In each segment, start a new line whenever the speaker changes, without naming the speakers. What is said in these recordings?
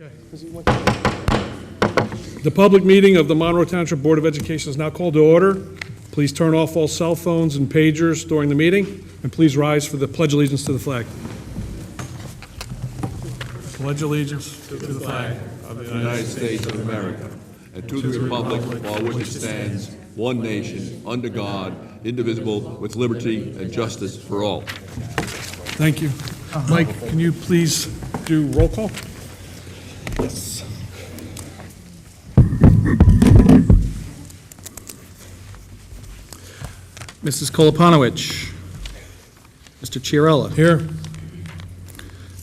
Okay. The public meeting of the Monroe Township Board of Education is now called to order. Please turn off all cell phones and pagers during the meeting, and please rise for the Pledge Allegiance to the flag. Pledge allegiance to the flag of the
United States of America, and to the republic for which it stands, one nation, under God, indivisible, with liberty and justice for all.
Thank you. Mike, can you please do roll call? Yes.
Mrs. Koloponowicz. Mr. Chiarella.
Here.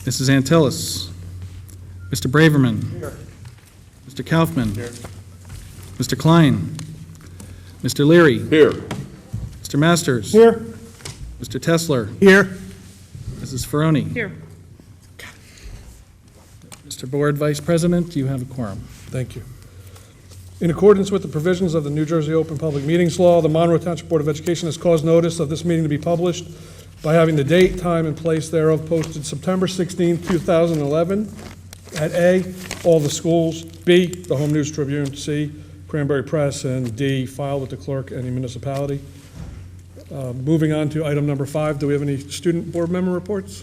Mrs. Antilles. Mr. Braverman.
Here.
Mr. Kaufman.
Here.
Mr. Klein. Mr. Leary.
Here.
Mr. Masters.
Here.
Mr. Tesler.
Here.
Mrs. Ferroni.
Here.
Mr. Board Vice President, you have a quorum.
Thank you. In accordance with the provisions of the New Jersey Open Public Meetings Law, the Monroe Township Board of Education has caused notice of this meeting to be published by having the date, time, and place thereof posted September 16, 2011, at A, all the schools, B, the Home News Tribune, C, Cranberry Press, and D, filed with the clerk and the municipality. Moving on to item number 5, do we have any student board member reports?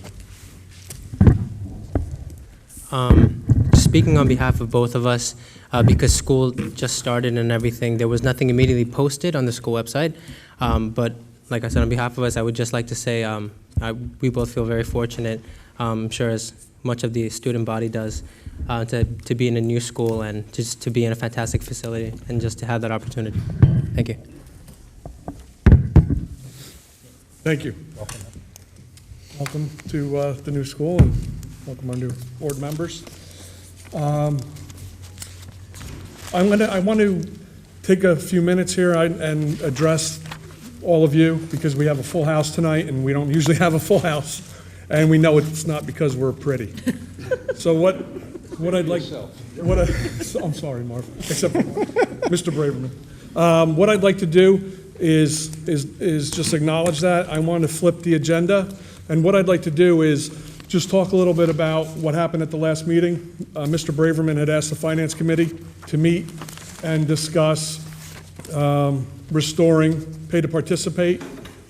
Speaking on behalf of both of us, because school just started and everything, there was nothing immediately posted on the school website. But like I said, on behalf of us, I would just like to say we both feel very fortunate, I'm sure as much of the student body does, to be in a new school and just to be in a fantastic facility and just to have that opportunity. Thank you.
Thank you. Welcome to the new school, and welcome our new board members. I want to take a few minutes here and address all of you, because we have a full house tonight, and we don't usually have a full house, and we know it's not because we're pretty. So what I'd like, I'm sorry, Marv, except for Mr. Braverman. What I'd like to do is just acknowledge that. I want to flip the agenda, and what I'd like to do is just talk a little bit about what happened at the last meeting. Mr. Braverman had asked the Finance Committee to meet and discuss restoring pay to participate,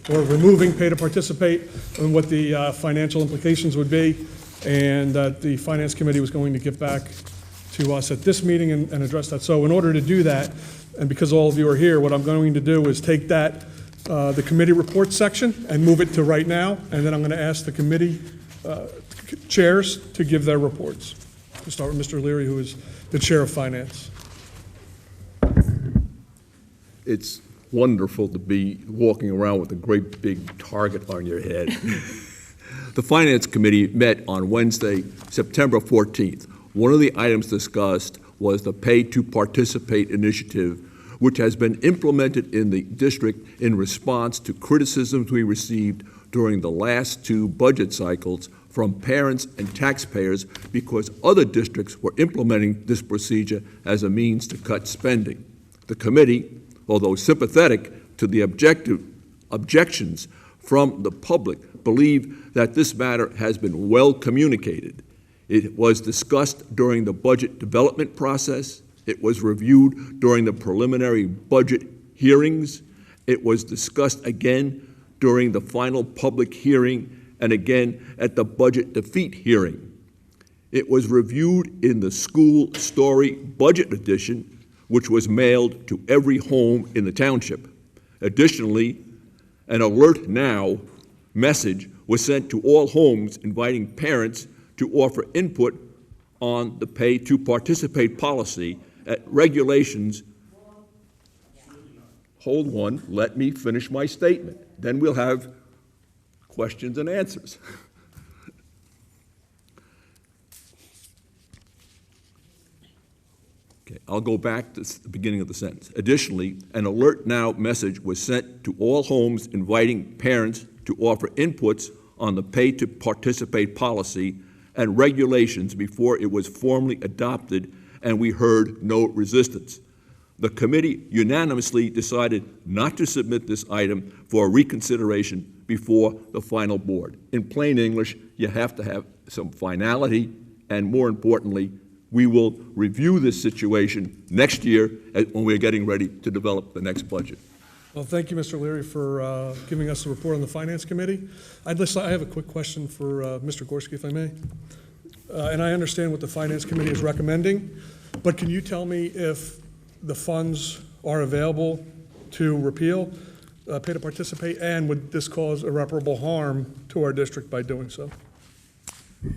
or removing pay to participate, and what the financial implications would be, and that the Finance Committee was going to get back to us at this meeting and address that. So in order to do that, and because all of you are here, what I'm going to do is take that, the committee report section, and move it to right now, and then I'm going to ask the committee chairs to give their reports. We'll start with Mr. Leary, who is the chair of finance.
It's wonderful to be walking around with a great big target on your head. The Finance Committee met on Wednesday, September 14th. One of the items discussed was the Pay to Participate initiative, which has been implemented in the district in response to criticisms we received during the last 2 budget cycles from parents and taxpayers because other districts were implementing this procedure as a means to cut spending. The committee, although sympathetic to the objections from the public, believe that this matter has been well communicated. It was discussed during the budget development process. It was reviewed during the preliminary budget hearings. It was discussed again during the final public hearing and again at the budget defeat hearing. It was reviewed in the school story budget edition, which was mailed to every home in the township. Additionally, an alert now message was sent to all homes inviting parents to offer input on the pay to participate policy at regulations. Hold on, let me finish my statement. Then we'll have questions and answers. Okay, I'll go back to the beginning of the sentence. Additionally, an alert now message was sent to all homes inviting parents to offer inputs on the pay to participate policy and regulations before it was formally adopted, and we heard no resistance. The committee unanimously decided not to submit this item for reconsideration before the final board. In plain English, you have to have some finality and, more importantly, We will review this situation next year when we're getting ready to develop the next budget.
Well, thank you, Mr. Leary, for giving us a report on the Finance Committee. I have a quick question for Mr. Gorski, if I may. And I understand what the Finance Committee is recommending, but can you tell me if the funds are available to repeal, pay to participate, and would this cause irreparable harm to our district by doing so?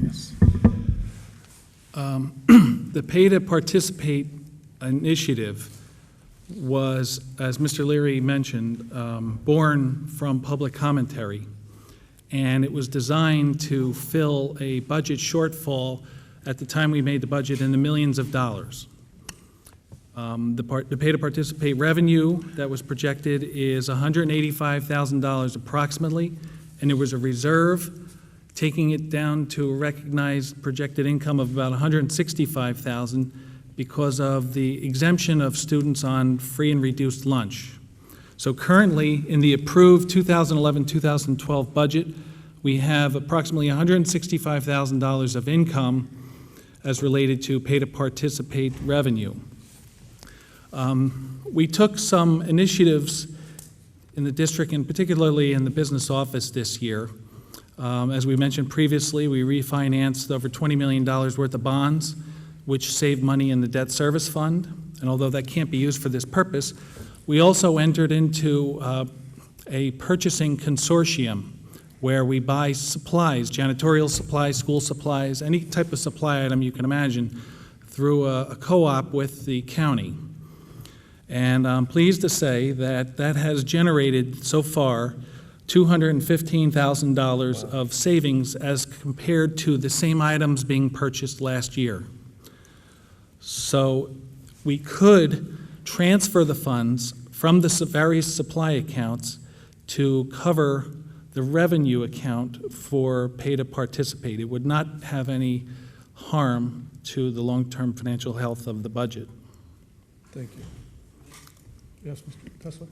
Yes. The Pay to Participate initiative was, as Mr. Leary mentioned, born from public commentary, and it was designed to fill a budget shortfall at the time we made the budget in the millions of dollars. The Pay to Participate revenue that was projected is $185,000 approximately, and there was a reserve taking it down to a recognized projected income of about $165,000 because of the exemption of students on free and reduced lunch. So currently, in the approved 2011-2012 budget, we have approximately $165,000 of income as related to Pay to Participate revenue. We took some initiatives in the district, and particularly in the business office this year. As we mentioned previously, we refinanced over $20 million worth of bonds, which saved money in the debt service fund. And although that can't be used for this purpose, we also entered into a purchasing consortium where we buy supplies, janitorial supplies, school supplies, any type of supply item you can imagine, through a co-op with the county. And I'm pleased to say that that has generated so far $215,000 of savings as compared to the same items being purchased last year. So we could transfer the funds from the various supply accounts to cover the revenue account for Pay to Participate. It would not have any harm to the long-term financial health of the budget.
Thank you. Yes, Mr. Tesler?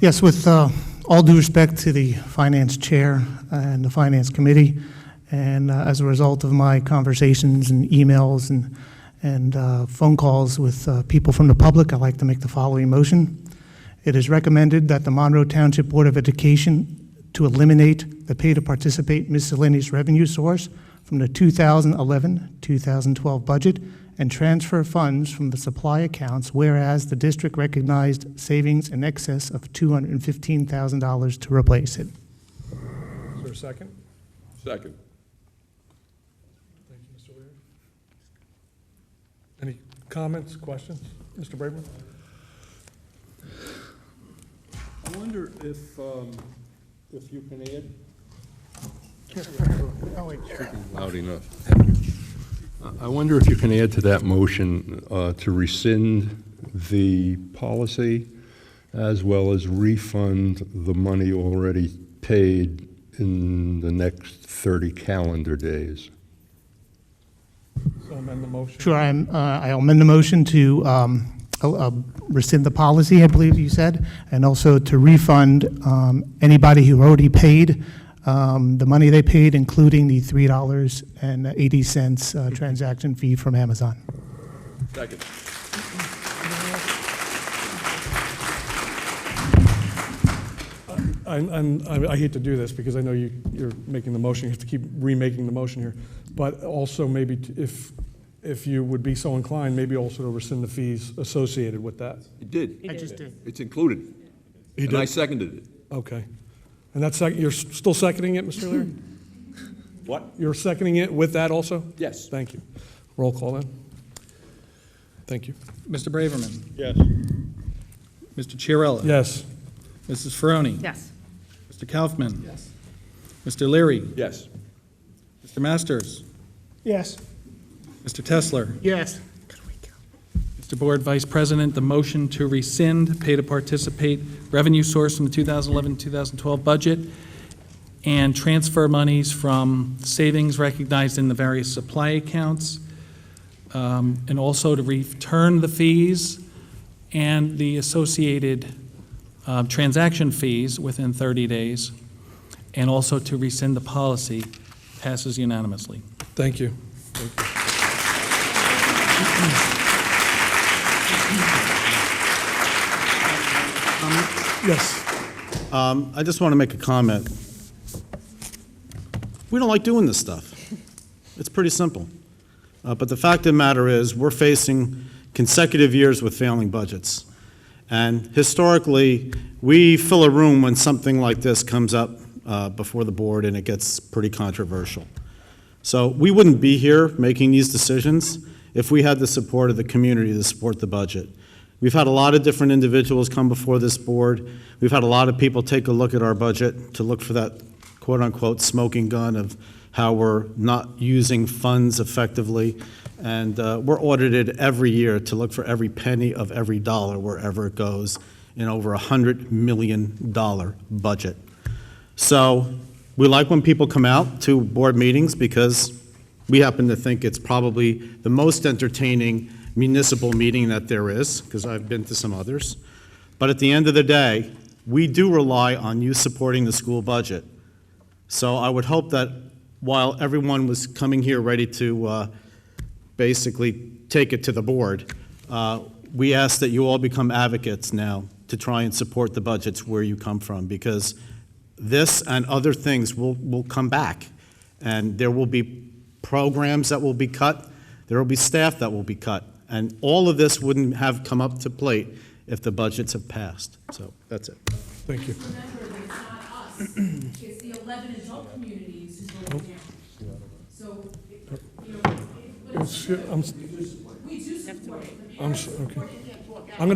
Yes, with all due respect to the Finance Chair and the Finance Committee, and as a result of my conversations and emails and phone calls with people from the public, I'd like to make the following motion. It is recommended that the Monroe Township Board of Education to eliminate the Pay to Participate miscellaneous revenue source from the 2011-2012 budget and transfer funds from the supply accounts, whereas the district recognized savings in excess of $215,000 to replace it.
Is there a second?
Second.
Thank you, Mr. Leary. Any comments, questions? Mr. Braverman?
I wonder if you can add. Loud enough. I wonder if you can add to that motion to rescind the policy as well as refund the money already paid in the next 30 calendar days.
So amend the motion.
Sure, I'll amend the motion to rescind the policy, I believe you said, and also to refund anybody who already paid the money they paid, including the $3.80 transaction fee from Amazon.
Second.
I hate to do this because I know you're making the motion, you have to keep remaking the motion here, but also maybe if you would be so inclined, maybe also to rescind the fees associated with that.
It did.
I just did.
It's included.
He
And I
did?
seconded it.
Okay. And that's, you're still seconding it, Mr. Leary?
What?
You're seconding it with that also?
Yes.
Thank you. Roll call then. Thank you.
Mr. Braverman.
Yes.
Mr. Chiarella.
Yes.
Mrs. Ferroni.
Yes.
Mr. Kaufman. Yes. Mr. Leary.
Yes.
Mr. Masters.
Yes.
Mr. Tesler.
Yes.
Mr. Board Vice President, the motion to rescind Pay to Participate revenue source from the 2011-2012 budget and transfer monies from savings recognized in the various supply accounts, and also to return the fees and the associated transaction fees within 30 days, and also to rescind the policy, passes unanimously.
Thank you. Thank you. Yes.
I just want to make a comment. We don't like doing this stuff. It's pretty simple. But the fact of the matter is, we're facing consecutive years with failing budgets. And historically, we fill a room when something like this comes up before the board and it gets pretty controversial. So we wouldn't be here making these decisions if we had the support of the community to support the budget. We've had a lot of different individuals come before this board. We've had a lot of people take a look at our budget to look for that quote-unquote smoking gun of how we're not using funds effectively. And we're audited every year to look for every penny of every dollar wherever it goes in over $100 million budget. So we like when people come out to board meetings because we happen to think it's probably the most entertaining municipal meeting that there is, because I've been to some others. But at the end of the day, we do rely on you supporting the school budget. So I would hope that while everyone was coming here ready to basically take it to the board, we ask that you all become advocates now to try and support the budgets where you come from, because this and other things will come back. And there will be programs that will be cut, there will be staff that will be cut. And all of this wouldn't have come up to plate if the budgets have passed. So that's it.
Thank you.
Remember, it's not us, it's the 11 adult communities who voted down. So, you know, we do support it.
Okay. I'm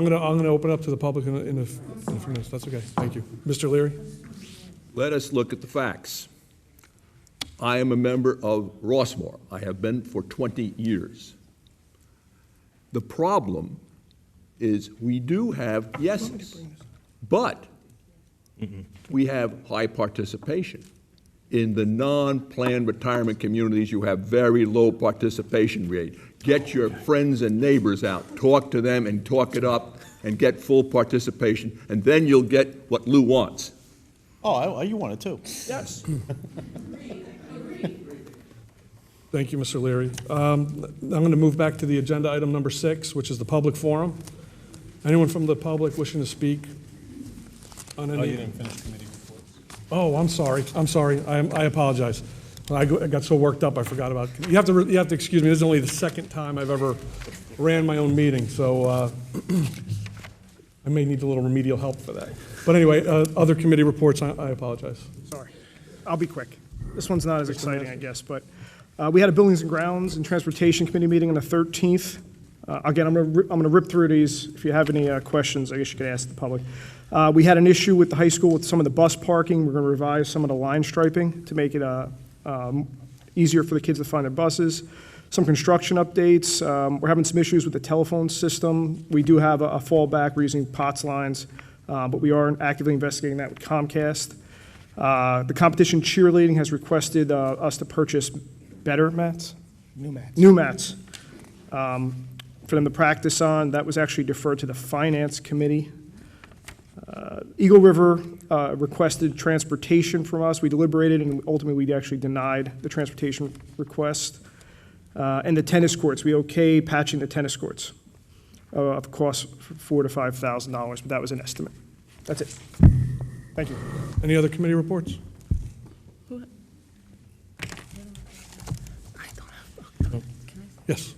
gonna open up to the public in a few minutes. That's okay. Thank you. Mr. Leary?
Let us look at the facts. I am a member of Rossmore. I have been for 20 years. The problem is we do have yeses, but we have high participation. In the non-planned retirement communities, you have very low participation rate. Get your friends and neighbors out, talk to them and talk it up and get full participation, and then you'll get what Lou wants.
Oh, you want it too.
Yes.
Thank you, Mr. Leary. I'm going to move back to the agenda item number 6, which is the public forum. Anyone from the public wishing to speak on any?
Oh, you didn't finish committee reports.
Oh, I'm sorry. I apologize. I got so worked up, I forgot about it. You have to excuse me. This is only the second time I've ever ran my own meeting, so I may need a little remedial help for that. But anyway, other committee reports, I apologize.
Sorry. I'll be quick. This one's not as exciting, I guess, but we had a Buildings and Grounds and Transportation Committee meeting on the 13th. Again, I'm going to rip through these. If you have any questions, I guess you could ask the public. We had an issue with the high school with some of the bus parking. We're going to revise some of the line striping to make it easier for the kids to find their buses. Some construction updates. We're having some issues with the telephone system. We do have a fallback. We're using POTS lines, but we are actively investigating that with Comcast. The competition cheerleading has requested us to purchase better mats? New mats. For them to practice on. That was actually deferred to the Finance Committee. Eagle River requested transportation from us. We deliberated, and ultimately we actually denied the transportation request. And the tennis courts, we okayed patching the tennis courts of cost $4,000 to $5,000, but that was an estimate. That's it. Thank you.
Any other committee reports? Yes.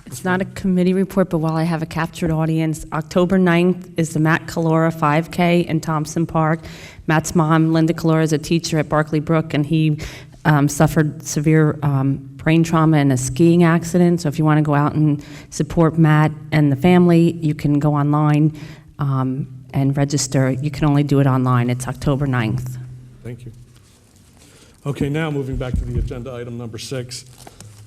It's not a committee report, but while I have a captured audience, October 9th is the Matt Calora 5K in Thompson Park. Matt's mom, Linda Calora, is a teacher at Barkley Brook, and he suffered severe brain trauma in a skiing accident. So if you want to go out and support Matt and the family, you can go online and register. You can only do it online. It's October 9th.
Thank you. Okay, now moving back to the agenda item number 6.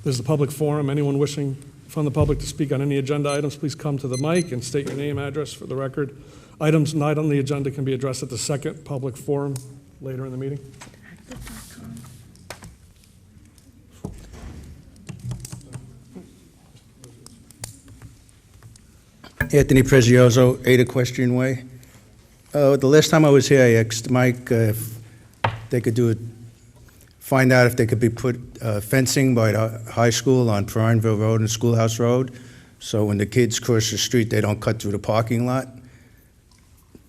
There's the public forum. Anyone wishing from the public to speak on any agenda items, please come to the mic and state your name, address for the record. Items not on the agenda can be addressed at the second public forum later in the meeting.
Anthony Prezioso, 8 Equestrian Way. The last time I was here, I asked Mike if they could do a find out if they could be put fencing by the high school on Prineville Road and Schoolhouse Road, so when the kids cross the street, they don't cut through the parking lot.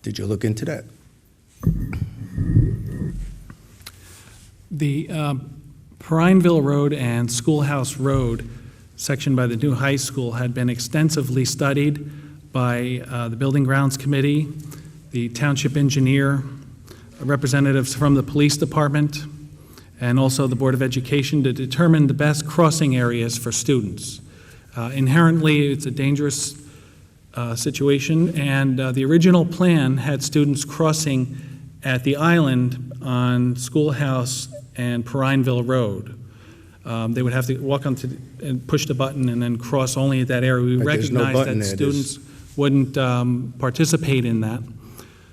Did you look into that?
The Prineville Road and Schoolhouse Road section by the new high school had been extensively studied by the Building Grounds Committee, the township engineer, representatives from the police department, and also the Board of Education to determine the best crossing areas for students. Inherently, it's a dangerous situation, and the original plan had students crossing at the island on Schoolhouse and Prineville Road. They would have to walk onto and push the button and then cross only at that area. We
But there's no
recognized
button
that
there,
students wouldn't participate in that.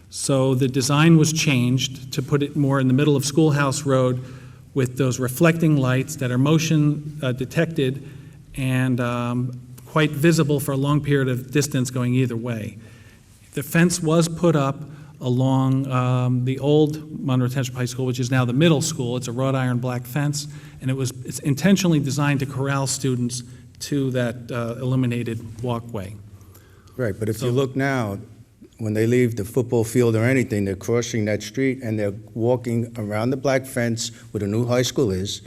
So the design was changed to put it more in the middle of Schoolhouse Road with those reflecting lights that are motion detected and quite visible for a long period of distance going either way. The fence was put up along the old Monroe Township High School, which is now the middle school. It's a wrought iron black fence, and it's intentionally designed to corral students to that illuminated walkway.
Right, but if you look now, when they leave the football field or anything, they're crossing that street and they're walking around the black fence where the new high school is,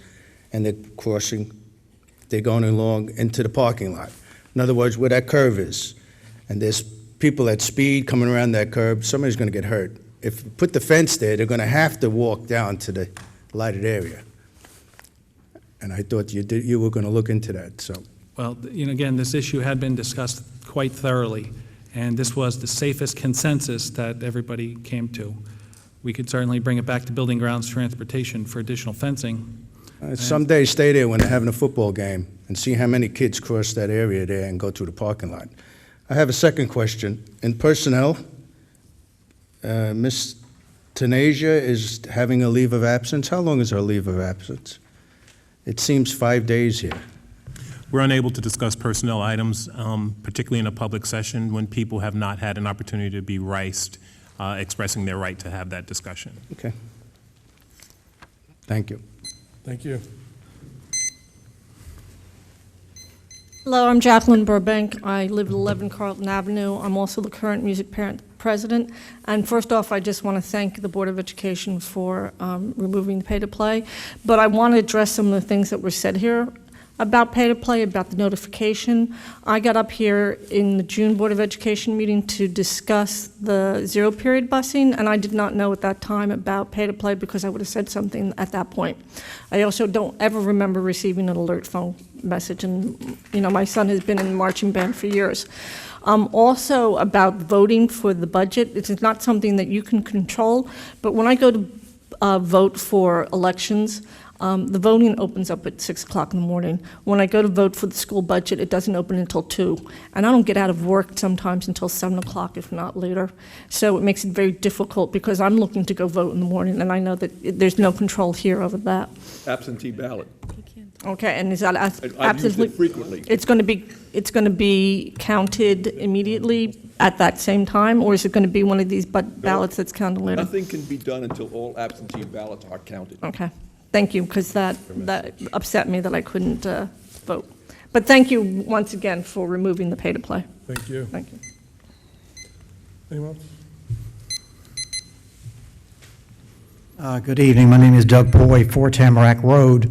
and they're going along into the parking lot. In other words, where that curve is. And there's people at speed coming around that curve, somebody's going to get hurt. If you put the fence there, they're going to have to walk down to the lighted area. And I thought you were going to look into that, so.
Well, again, this issue had been discussed quite thoroughly, and this was the safest consensus that everybody came to. We could certainly bring it back to Building Grounds Transportation for additional fencing.
Someday stay there when they're having a football game and see how many kids cross that area there and go through the parking lot. I have a second question. In personnel, Ms. Tanasia is having a leave of absence. How long is her leave of absence? It seems 5 days here.
We're unable to discuss personnel items, particularly in a public session when people have not had an opportunity to be riced, expressing their right to have that discussion.
Okay. Thank you.
Thank you.
Hello, I'm Jacqueline Burbank. I live at 11 Carlton Avenue. I'm also the current music parent president. And first off, I just want to thank the Board of Education for removing the pay-to-play. But I want to address some of the things that were said here about pay-to-play, about the notification. I got up here in the June Board of Education meeting to discuss the zero-period busing, and I did not know at that time about pay-to-play because I would have said something at that point. I also don't ever remember receiving an alert phone message, and my son has been in the marching band for years. Also about voting for the budget, it is not something that you can control, but when I go to vote for elections, the voting opens up at 6 o'clock in the morning. When I go to vote for the school budget, it doesn't open until 2. And I don't get out of work sometimes until 7 o'clock, if not later. So it makes it very difficult because I'm looking to go vote in the morning, and I know that there's no control here over that.
Absentee ballot.
Okay, and is that
I've used
absolutely?
it frequently.
It's going to be counted immediately at that same time, or is it going to be one of these ballots that's counted later?
Nothing can be done until all absentee ballots are counted.
Okay. Thank you, because that upset me that I couldn't vote. But thank you once again for removing the pay-to-play.
Thank you.
Thank you.
Anyone else?
Good evening. My name is Doug Poy, 4 Tamarack Road.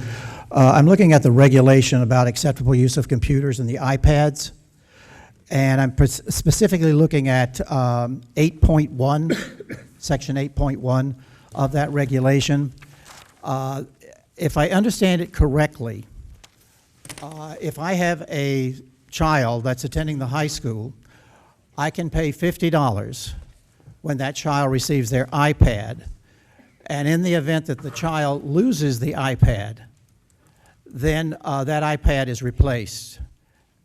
I'm looking at the regulation about acceptable use of computers and the iPads, and I'm specifically looking at 8.1, Section 8.1 of that regulation. If I understand it correctly, if I have a child that's attending the high school, I can pay $50 when that child receives their iPad. And in the event that the child loses the iPad, then that iPad is replaced.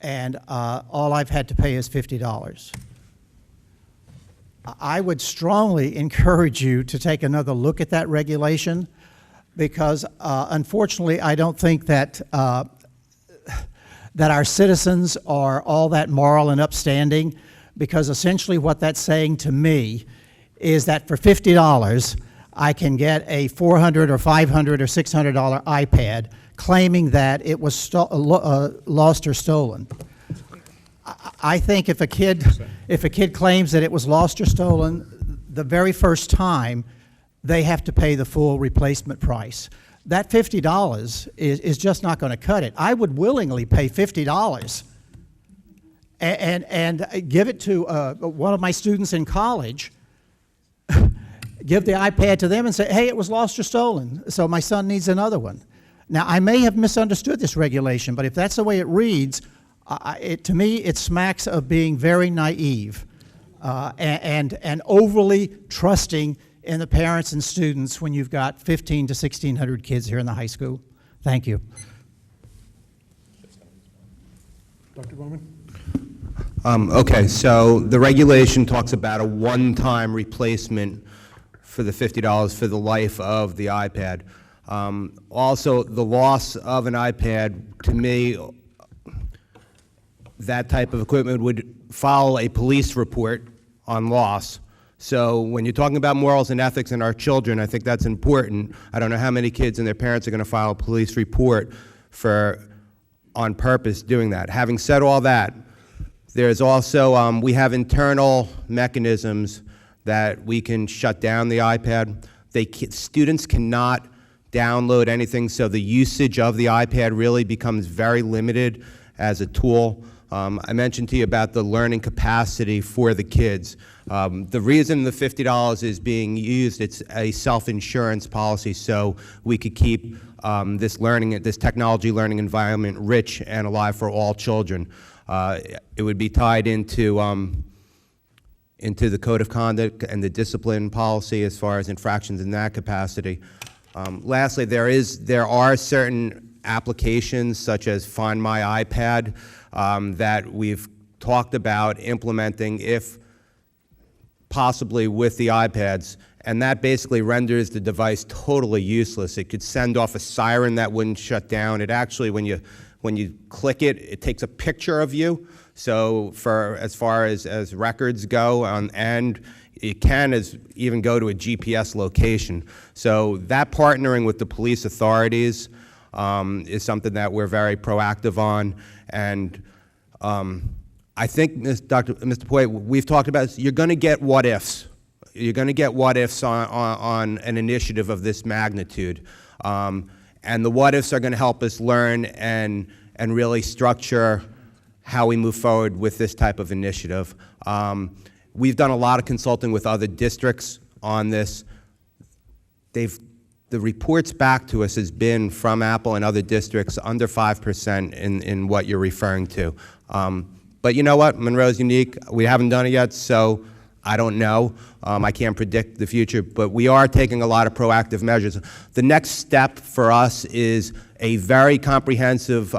And all I've had to pay is $50. I would strongly encourage you to take another look at that regulation, because unfortunately, I don't think that that our citizens are all that moral and upstanding, because essentially what that's saying to me is that for $50, I can get a $400 or $500 or $600 iPad claiming that it was lost or stolen. I think if a kid claims that it was lost or stolen, the very first time, they have to pay the full replacement price. That $50 is just not going to cut it. I would willingly pay $50 and give it to one of my students in college, give the iPad to them and say, hey, it was lost or stolen, so my son needs another one. Now, I may have misunderstood this regulation, but if that's the way it reads, to me, it smacks of being very naive and overly trusting in the parents and students when you've got 1,500 to 1,600 kids here in the high school. Thank you.
Dr. Gorman?
Okay, so the regulation talks about a one-time replacement for the $50 for the life of the iPad. Also, the loss of an iPad, to me, that type of equipment would follow a police report on loss. So when you're talking about morals and ethics in our children, I think that's important. I don't know how many kids and their parents are going to file a police report for on purpose doing that. Having said all that, there's also, we have internal mechanisms that we can shut down the iPad. Students cannot download anything, so the usage of the iPad really becomes very limited as a tool. I mentioned to you about the learning capacity for the kids. The reason the $50 is being used, it's a self-insurance policy, so we could keep this technology learning environment rich and alive for all children. It would be tied into the code of conduct and the discipline policy as far as infractions in that capacity. Lastly, there are certain applications such as Find My iPad that we've talked about implementing if possibly with the iPads, and that basically renders the device totally useless. It could send off a siren that wouldn't shut down. It actually, when you click it, it takes a picture of you. So as far as records go, and it can even go to a GPS location. So that partnering with the police authorities is something that we're very proactive on. And I think, Mr. Poit, we've talked about this. You're going to get what ifs. You're going to get what ifs on an initiative of this magnitude. And the what ifs are going to help us learn and really structure how we move forward with this type of initiative. We've done a lot of consulting with other districts on this. The reports back to us has been from Apple and other districts under 5% in what you're referring to. But you know what? Monroe's unique. We haven't done it yet, so I don't know. I can't predict the future, but we are taking a lot of proactive measures. The next step for us is a very comprehensive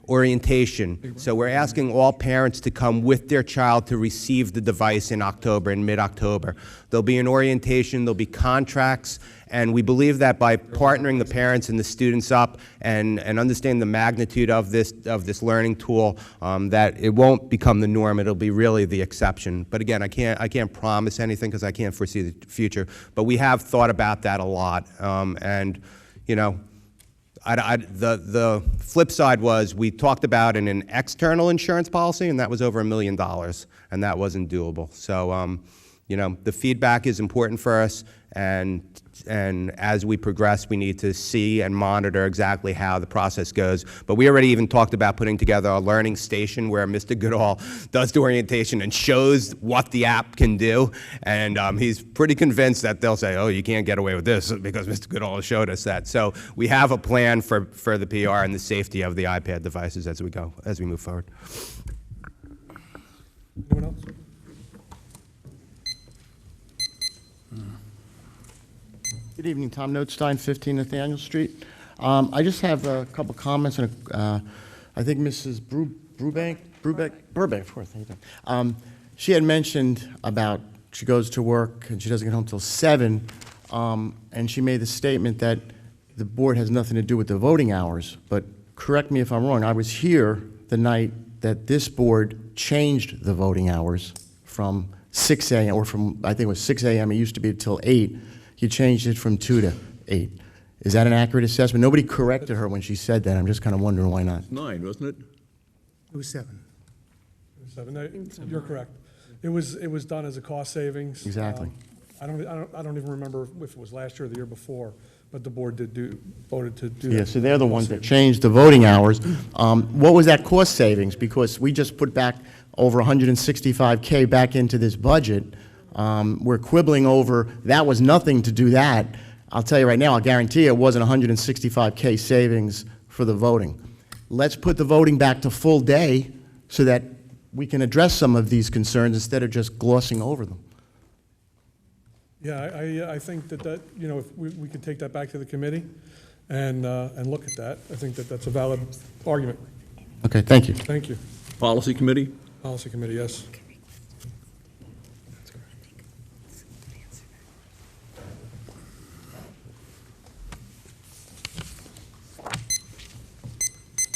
orientation. So we're asking all parents to come with their child to receive the device in October, in mid-October. There'll be an orientation, there'll be contracts, and we believe that by partnering the parents and the students up and understanding the magnitude of this learning tool, that it won't become the norm, it'll be really the exception. But again, I can't promise anything because I can't foresee the future, but we have thought about that a lot. And you know, the flip side was we talked about an external insurance policy, and that was over $1 million, and that wasn't doable. So, you know, the feedback is important for us, and as we progress, we need to see and monitor exactly how the process goes. But we already even talked about putting together a learning station where Mr. Goodall does the orientation and shows what the app can do. And he's pretty convinced that they'll say, oh, you can't get away with this because Mr. Goodall showed us that. So we have a plan for the PR and the safety of the iPad devices as we move forward.
Anyone else?
Good evening, Tom Notstein, 15 Nathaniel Street. I just have a couple comments, and I think Mrs. Burbank, of course, thank you. She had mentioned about she goes to work and she doesn't get home till 7, and she made the statement that the board has nothing to do with the voting hours. But correct me if I'm wrong, I was here the night that this board changed the voting hours from 6 a.m., or from, I think it was 6 a.m., it used to be until 8. you changed it from 2 to 8. Is that an accurate assessment? Nobody corrected her when she said that. I'm just kind of wondering why not.
9, wasn't it?
It was 7.
7, no, you're correct. It was done as a cost savings.
Exactly.
I don't even remember if it was last year or the year before, but the board voted to do that.
Yeah, so they're the ones that changed the voting hours. What was that cost savings? Because we just put back over $165K back into this budget. We're quibbling over, that was nothing to do that. I'll tell you right now, I'll guarantee it wasn't $165K savings for the voting. Let's put the voting back to full day so that we can address some of these concerns instead of just glossing over them.
Yeah, I think that, you know, if we could take that back to the committee and look at that. I think that that's a valid argument.
Okay, thank you.
Thank you.
Policy Committee?
Policy Committee, yes.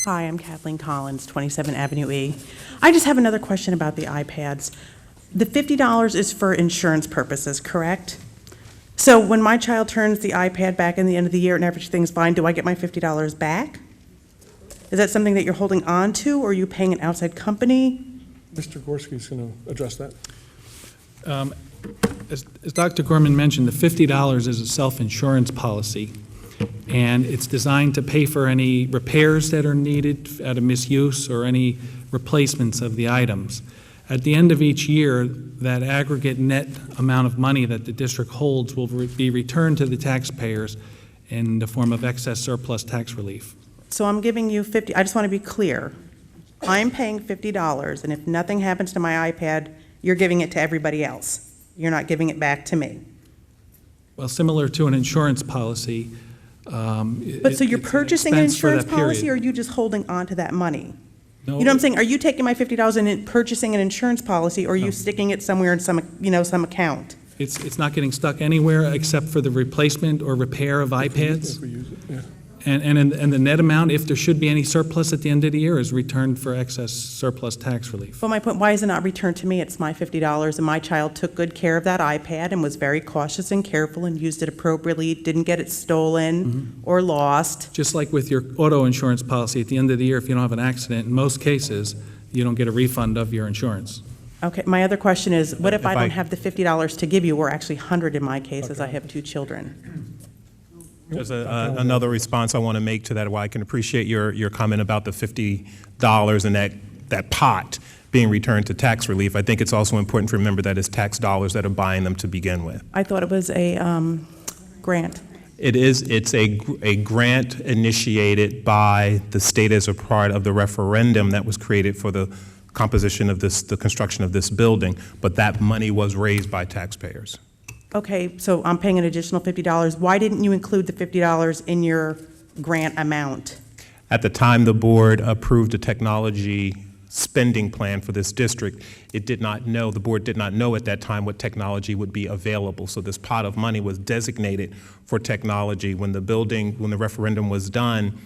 Hi, I'm Kathleen Collins, 27 Avenue E. I just have another question about the iPads. The $50 is for insurance purposes, correct? So when my child turns the iPad back in the end of the year and everything's fine, do I get my $50 back? Is that something that you're holding on to, or are you paying an outside company?
Mr. Gorski's going to address that.
As Dr. Gorman mentioned, the $50 is a self-insurance policy, and it's designed to pay for any repairs that are needed out of misuse or any replacements of the items. At the end of each year, that aggregate net amount of money that the district holds will be returned to the taxpayers in the form of excess surplus tax relief.
So I'm giving you $50, I just want to be clear. I'm paying $50, and if nothing happens to my iPad, you're giving it to everybody else. You're not giving it back to me.
Well, similar to an insurance policy.
But so you're purchasing an insurance policy, or are you just holding on to that money?
No.
You know what I'm saying? Are you taking my $50 and purchasing an insurance policy, or are you sticking it somewhere in some, some account?
It's not getting stuck anywhere except for the replacement or repair of iPads.
If we use it, yeah.
And the net amount, if there should be any surplus at the end of the year, is returned for excess surplus tax relief.
But my point, why is it not returned to me? It's my $50, and my child took good care of that iPad and was very cautious and careful and used it appropriately, didn't get it stolen or lost.
Just like with your auto insurance policy, at the end of the year, if you don't have an accident, in most cases, you don't get a refund of your insurance.
Okay, my other question is, what if I
If I-
don't have the $50 to give you, or actually 100 in my case, as I have 2 children?
There's another response I want to make to that. While I can appreciate your comment about the $50 and that pot being returned to tax relief, I think it's also important to remember that it's tax dollars that are buying them to begin with.
I thought it was a grant.
It's a grant initiated by the state as a part of the referendum that was created for the composition of the construction of this building, but that money was raised by taxpayers.
Okay, so I'm paying an additional $50. Why didn't you include the $50 in your grant amount?
At the time the board approved a technology spending plan for this district, the board did not know at that time what technology would be available. So this pot of money was designated for technology. When the referendum was done,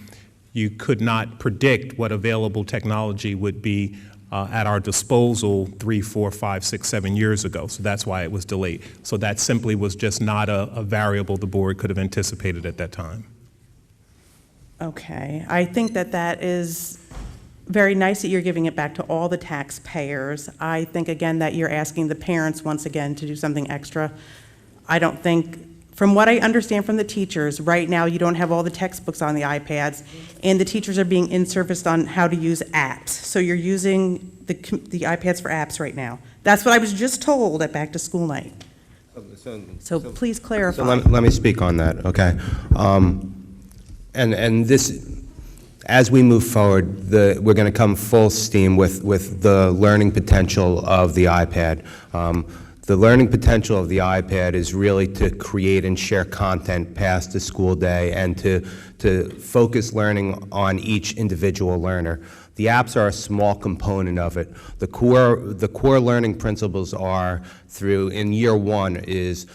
you could not predict what available technology would be at our disposal 3, 4, 5, 6, 7 years ago. So that's why it was delayed. So that simply was just not a variable the board could have anticipated at that time.
Okay, I think that is very nice that you're giving it back to all the taxpayers. I think, again, that you're asking the parents, once again, to do something extra. I don't think, from what I understand from the teachers, right now you don't have all the textbooks on the iPads, and the teachers are being in-serviced on how to use apps. So you're using the iPads for apps right now. That's what I was just told at back to school night. So please clarify.
So let me speak on that, okay? And this, as we move forward, we're going to come full steam with the learning potential of the iPad. The learning potential of the iPad is really to create and share content past the school day and to focus learning on each individual learner. The apps are a small component of it. The core learning principles are in year 1 is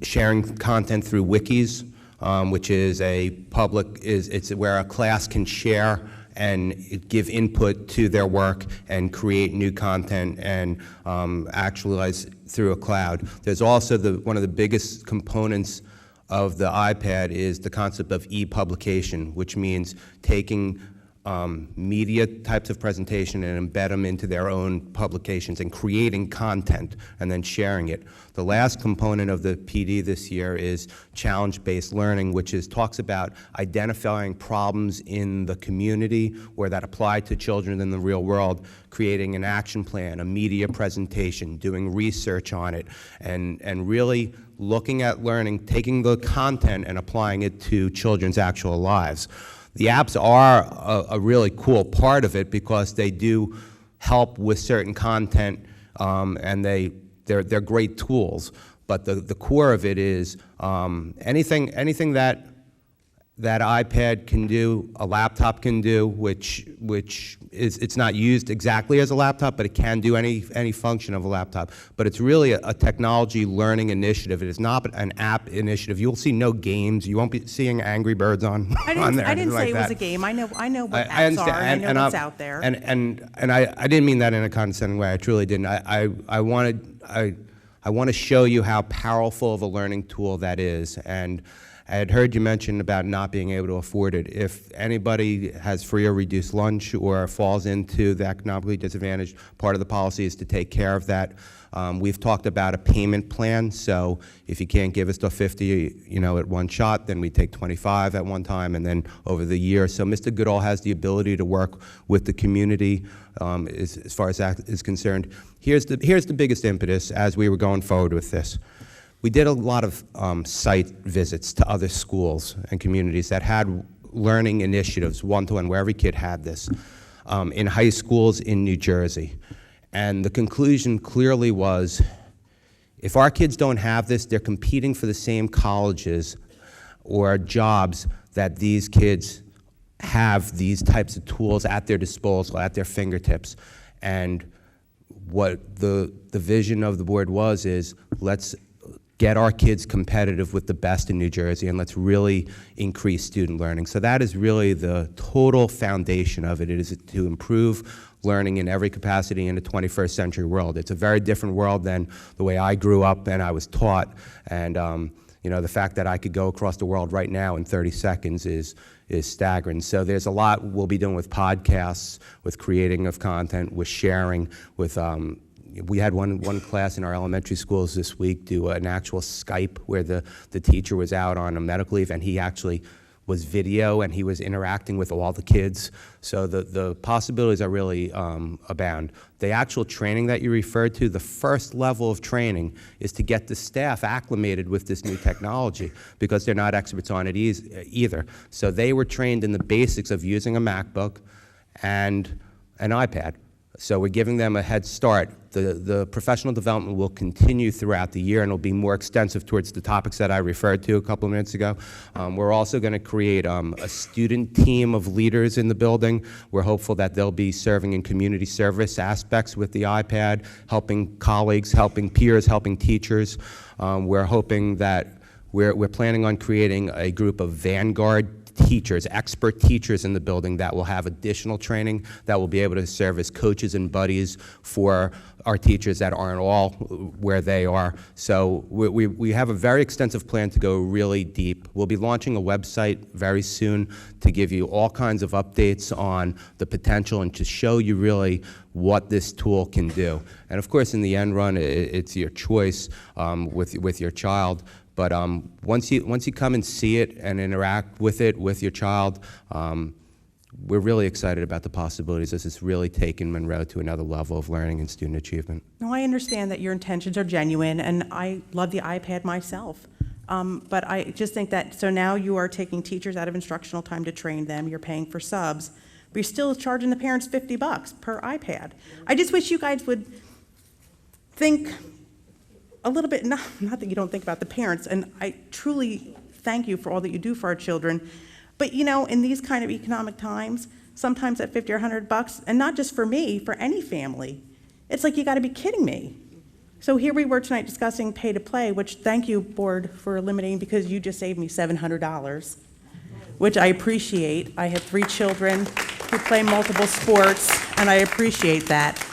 sharing content through wikis, which is it's where a class can share and give input to their work and create new content and actualize through a cloud. There's also one of the biggest components of the iPad is the concept of e-publication, which means taking media types of presentation and embed them into their own publications and creating content and then sharing it. The last component of the PD this year is challenge-based learning, which talks about identifying problems in the community or that apply to children in the real world, creating an action plan, a media presentation, doing research on it, and really looking at learning, taking the content and applying it to children's actual lives. The apps are a really cool part of it because they do help with certain content, and they're great tools. But the core of it is anything that iPad can do, a laptop can do, which is it's not used exactly as a laptop, but it can do any function of a laptop. But it's really a technology learning initiative. It is not an app initiative. You'll see no games. You won't be seeing Angry Birds on there.
I didn't say
like
it
that.
was a game. I know what apps
understand,
are, and I know what's out there.
And I didn't mean that in a condescending way. I truly didn't. I want to show you how powerful of a learning tool that is. And I had heard you mention about not being able to afford it. If anybody has free or reduced lunch or falls into the economically disadvantaged, part of the policy is to take care of that. We've talked about a payment plan, so if you can't give us the 50, at one shot, then we take 25 at one time, and then over the year. So Mr. Goodall has the ability to work with the community as far as that is concerned. Here's the biggest impetus as we were going forward with this. We did a lot of site visits to other schools and communities that had learning initiatives, one-to-one, where every kid had this, in high schools in New Jersey. And the conclusion clearly was, if our kids don't have this, they're competing for the same colleges or jobs that these kids have these types of tools at their disposal, at their fingertips. And what the vision of the board is let's get our kids competitive with the best in New Jersey, and let's really increase student learning. So that is really the total foundation of it. It is to improve learning in every capacity in the 21st century world. It's a very different world than the way I grew up and I was taught. And the fact that I could go across the world right now in 30 seconds is staggering. So there's a lot we'll be doing with podcasts, with creating of content, with sharing, with we had one class in our elementary schools this week do an actual Skype where the teacher was out on a medical leave and he actually was video and he was interacting with all the kids. So the possibilities are really abound. The actual training that you referred to, the first level of training is to get the staff acclimated with this new technology because they're not experts on it either. So they were trained in the basics of using a MacBook and an iPad. So we're giving them a head start. The professional development will continue throughout the year and will be more extensive towards the topics that I referred to a couple of minutes ago. We're also going to create a student team of leaders in the building. We're hopeful that they'll be serving in community service aspects with the iPad, helping colleagues, helping peers, helping teachers. We're hoping that we're planning on creating a group of vanguard teachers, expert teachers in the building that will have additional training that will be able to serve as coaches and buddies for our teachers that aren't all where they are. So we have a very extensive plan to go really deep. We'll be launching a website very soon to give you all kinds of updates on the potential and to show you really what this tool can do. And of course, in the end run, it's your choice with your child. But once you come and see it and interact with it with your child, we're really excited about the possibilities. This has really taken Monroe to another level of learning and student achievement.
No, I understand that your intentions are genuine, and I love the iPad myself. But I just think that, so now you are taking teachers out of instructional time to train them, you're paying for subs, but you're still charging the parents $50 per iPad. I just wish you guys would think a little bit, not that you don't think about the parents, and I truly thank you for all that you do for our children, but in these kind of economic times, sometimes at $50 or $100, and not just for me, for any family, it's like you gotta be kidding me. So here we were tonight discussing pay to play, which thank you, board, for eliminating, because you just saved me $700, which I appreciate. I have 3 children. who play multiple sports, and I appreciate that.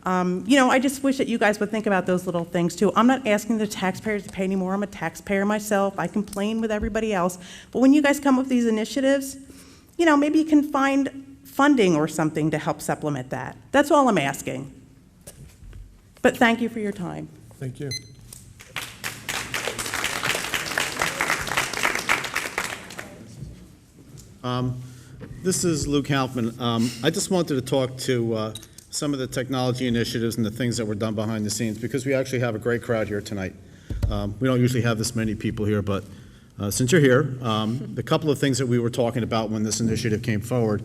I just wish that you guys would think about those little things too. I'm not asking the taxpayers to pay any more. I'm a taxpayer myself. I complain with everybody else. But when you guys come up with these initiatives, maybe you can find funding or something to help supplement that. That's all I'm asking. But thank you for your time.
Thank you.
This is Luke Halfman. I just wanted to talk to some of the technology initiatives and the things that were done behind the scenes, because we actually have a great crowd here tonight. We don't usually have this many people here, but since you're here, the couple of things that we were talking about when this initiative came forward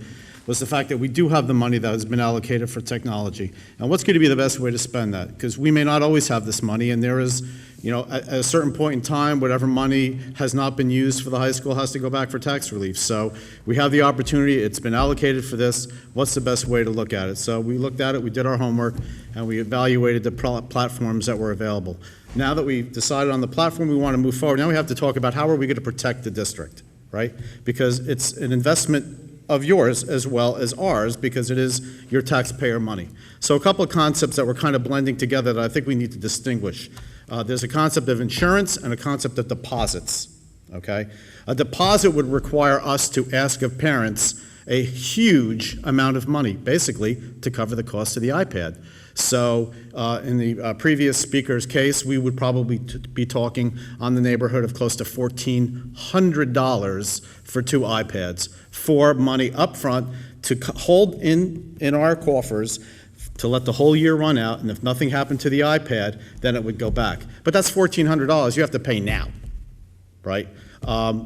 was the fact that we do have the money that has been allocated for technology. And what's going to be the best way to spend that? Because we may not always have this money, and there is, at a certain point in time, whatever money has not been used for the high school has to go back for tax relief. So we have the opportunity, it's been allocated for this, what's the best way to look at it? So we looked at it, we did our homework, and we evaluated the platforms that were available. Now that we've decided on the platform we want to move forward, now we have to talk about how are we going to protect the district, right? Because it's an investment of yours as well as ours, because it is your taxpayer money. So a couple of concepts that we're kind of blending together that I think we need to distinguish. There's a concept of insurance and a concept of deposits, okay? A deposit would require us to ask of parents a huge amount of money, basically, to cover the cost of the iPad. So in the previous speaker's case, we would probably be talking on the neighborhood of close to $1,400 for 2 iPads, for money up front to hold in our coffers to let the whole year run out, and if nothing happened to the iPad, then it would go back. But that's $1,400 you have to pay now, right?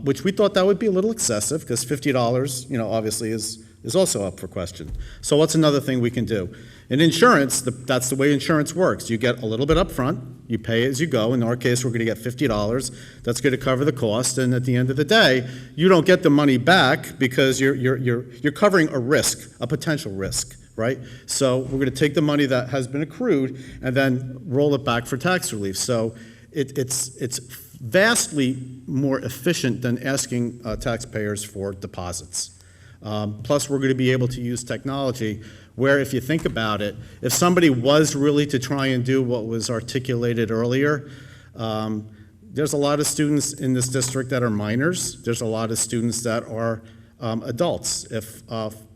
Which we thought that would be a little excessive, because $50, obviously is also up for question. So what's another thing we can do? In insurance, that's the way insurance works. You get a little bit up front, you pay as you go. In our case, we're going to get $50. That's going to cover the cost, and at the end of the day, you don't get the money back because you're covering a risk, a potential risk, right? So we're going to take the money that has been accrued and then roll it back for tax relief. So it's vastly more efficient than asking taxpayers for deposits. Plus, we're going to be able to use technology where, if you think about it, if somebody was really to try and do what was articulated earlier, there's a lot of students in this district that are minors. There's a lot of students that are adults. If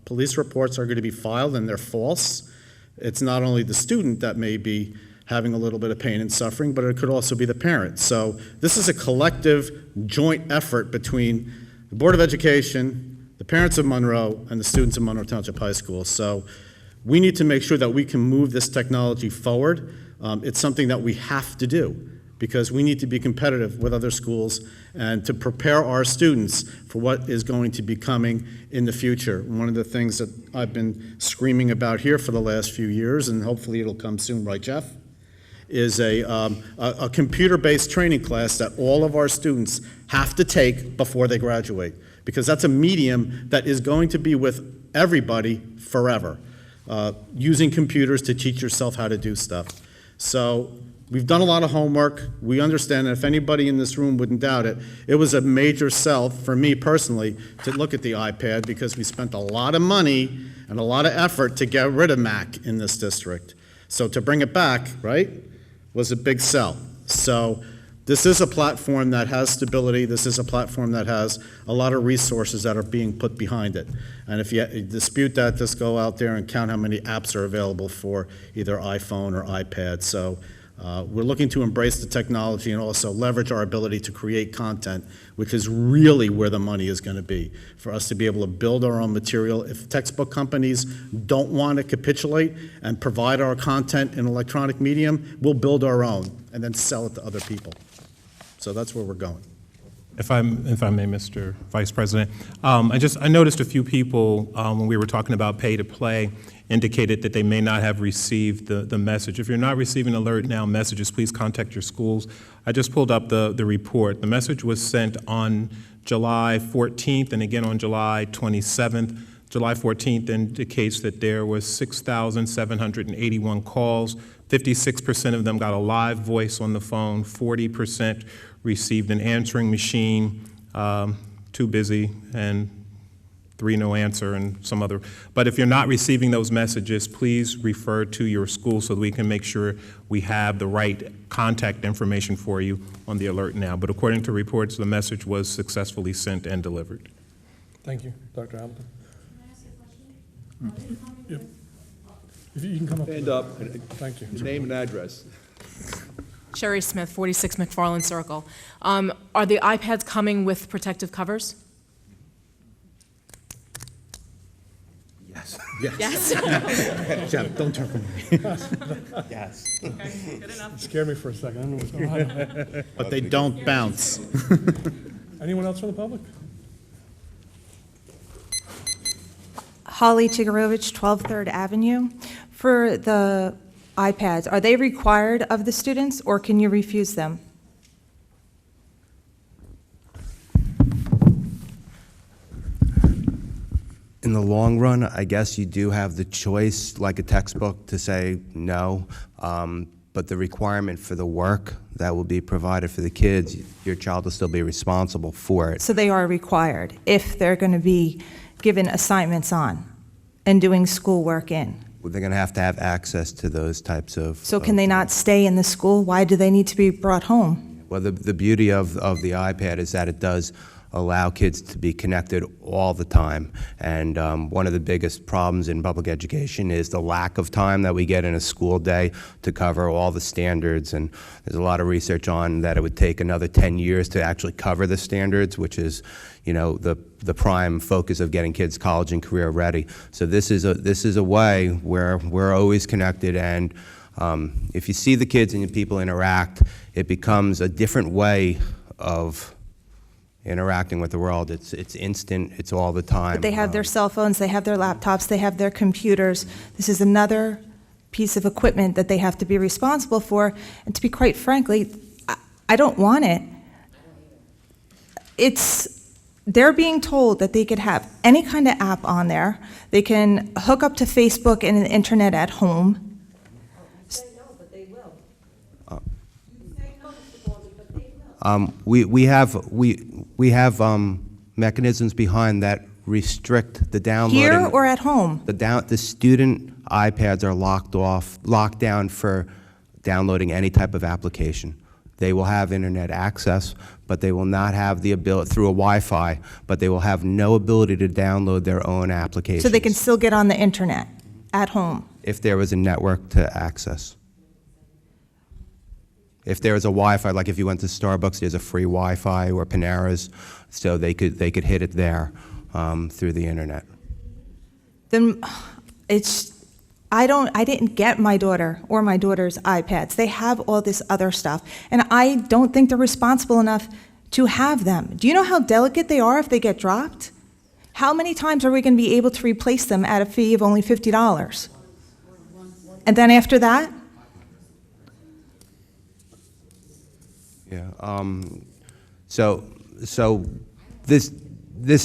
police reports are going to be filed and they're false, it's not only the student that may be having a little bit of pain and suffering, but it could also be the parent. So this is a collective joint effort between the Board of Education, the parents of Monroe, and the students of Monroe Township High School. So we need to make sure that we can move this technology forward. It's something that we have to do, because we need to be competitive with other schools and to prepare our students for what is going to be coming in the future. One of the things that I've been screaming about here for the last few years, and hopefully it'll come soon, right, Jeff? Is a computer-based training class that all of our students have to take before they graduate, because that's a medium that is going to be with everybody forever, using computers to teach yourself how to do stuff. So we've done a lot of homework. We understand that if anybody in this room wouldn't doubt it, it was a major sell for me personally to look at the iPad, because we spent a lot of money and a lot of effort to get rid of Mac in this district. So to bring it back, right, was a big sell. So this is a platform that has stability. This is a platform that has a lot of resources that are being put behind it. And if you dispute that, just go out there and count how many apps are available for either iPhone or iPad. So we're looking to embrace the technology and also leverage our ability to create content, which is really where the money is going to be, for us to be able to build our own material. If textbook companies don't want to capitulate and provide our content in electronic medium, we'll build our own and then sell it to other people. So that's where we're going.
If I may, Mr. Vice President, I noticed a few people, when we were talking about pay to play, indicated that they may not have received the message. If you're not receiving Alert Now messages, please contact your schools. I just pulled up the report. The message was sent on July 14th and again on July 27th. July 14th indicates that there was 6,781 calls. 56% of them got a live voice on the phone. 40% received an answering machine, too busy, and 3 no answer and some other. But if you're not receiving those messages, please refer to your school so that we can make sure we have the right contact information for you on the alert now. But according to reports, the message was successfully sent and delivered.
Thank you, Dr. Hamilton. Yep. If you can come up.
Stand up.
Thank you.
Your name and address.
Sherry Smith, 46 McFarland Circle. Are the iPads coming with protective covers?
Yes.
Yes.
Jeff, don't turn from me.
Yes.
Okay, good enough.
It scared me for a second. I don't know what's going on.
But they don't bounce.
Anyone else from the public?
Holly Chigarovich, 12 3rd Avenue. For the iPads, are they required of the students, or can you refuse them?
In the long run, I guess you do have the choice, like a textbook, to say no, but the requirement for the work that will be provided for the kids, your child will still be responsible for it.
So they are required if they're going to be given assignments on and doing schoolwork in.
They're going to have access to those types of...
So can they not stay in the school? Why do they need to be brought home?
Well, the beauty of the iPad is that it does allow kids to be connected all the time. And one of the biggest problems in public education is the lack of time that we get in a school day to cover all the standards. And there's a lot of research on that it would take another 10 years to actually cover the standards, which is, you know, the prime focus of getting kids college and career ready. So this is a way where we're always connected, and if you see the kids and the people interact, it becomes a different way of interacting with the world. It's instant, it's all the time.
But they have their cell phones, they have their laptops, they have their computers. This is another piece of equipment that they have to be responsible for. And to be quite frankly, I don't want it. They're being told that they could have any kind of app on there. They can hook up to Facebook and the internet at home.
We have mechanisms behind that restrict the downloading.
Here or at home?
The student iPads are locked down for downloading any type of application. They will have internet access, but they will not have the ability through a Wi-Fi, but they will have no ability to download their own applications.
So they can still get on the internet at home?
If there was a network to access. If there was a Wi-Fi, like if you went to Starbucks, there's a free Wi-Fi, or Panera's, so they could hit it there through the internet.
Then I didn't get my daughter or my daughter's iPads. They have all this other stuff, and I don't think they're responsible enough to have them. Do you know how delicate they are if they get dropped? How many times are we going to be able to replace them at a fee of only $50? And then after that?
Yeah. So this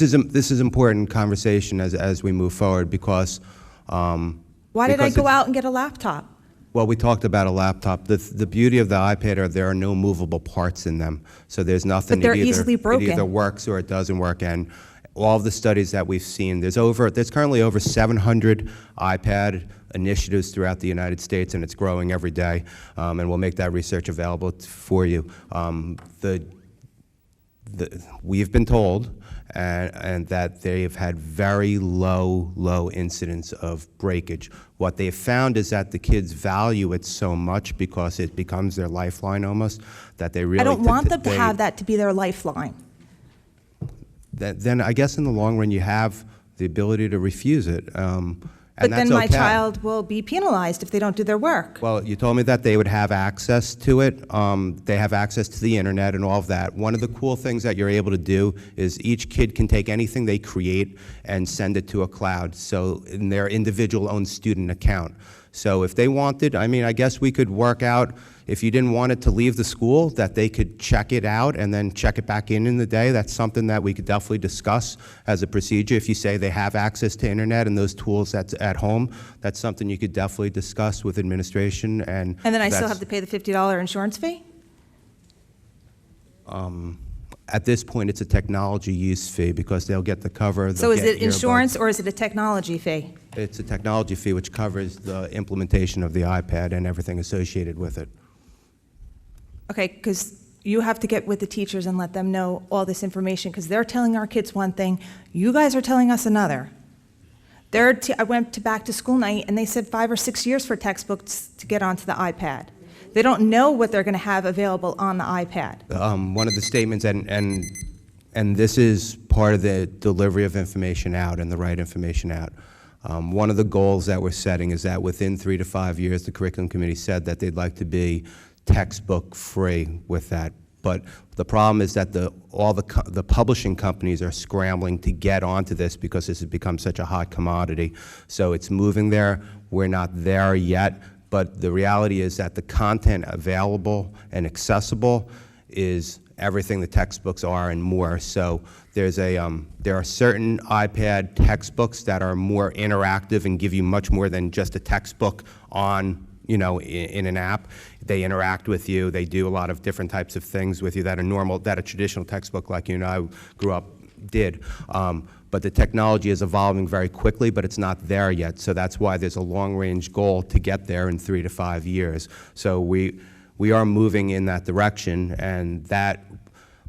is important conversation as we move forward, because.
Why did I go out and get a laptop?
Well, we talked about a laptop. The beauty of the iPad are there are no movable parts in them, so there's nothing.
But they're easily broken.
It either works or it doesn't work, and all of the studies that we've seen, there's currently over 700 iPad initiatives throughout the United States, and it's growing every day, and we'll make that research available for you. We've been told and that they've had very low incidence of breakage. What they've found is that the kids value it so much because it becomes their lifeline almost, that they really...
I don't want them to have that to be their lifeline.
Then I guess in the long run you have the ability to refuse it.
But then my child will be penalized if they don't do their work.
Well, you told me that they would have access to it. They have access to the internet and all of that. One of the cool things that you're able to do is each kid can take anything they create and send it to a cloud, so in their individual own student account. So if they wanted, I mean, I guess we could work out, if you didn't want it to leave the school, that they could check it out and then check it back in the day. That's something that we could definitely discuss as a procedure. If you say they have access to internet and those tools that's at home, that's something you could definitely discuss with administration. And
then I still have to pay the $50 insurance fee?
at this point, it's a technology use fee because they'll get the cover.
So
they'll
is
get
it
earbuds.
insurance or is it a technology fee?
It's a technology fee which covers the implementation of the iPad and everything associated with it.
Okay, because you have to get with the teachers and let them know all this information, because they're telling our kids one thing, you guys are telling us another. I went to back to school night, and they said 5 or 6 years for textbooks to get onto the iPad. They don't know what they're going to have available on the iPad.
One of the statements, and this is part of the delivery of information out and the right information out. One of the goals that we're setting is that within 3 to 5 years, the curriculum committee said that they'd like to be textbook free with that. But the problem is that all the publishing companies are scrambling to get onto this because this has become such a hot commodity. So it's moving there. We're not there yet, but the reality is that the content available and accessible is everything the textbooks are and more. So there are certain iPad textbooks that are more interactive and give you much more than just a textbook on, in an app. They interact with you. They do a lot of different types of things with you that a traditional textbook like you and I grew up did. But the technology is evolving very quickly, but it's not there yet. So that's why there's a long-range goal to get there in 3 to 5 years. So we are moving in that direction, and that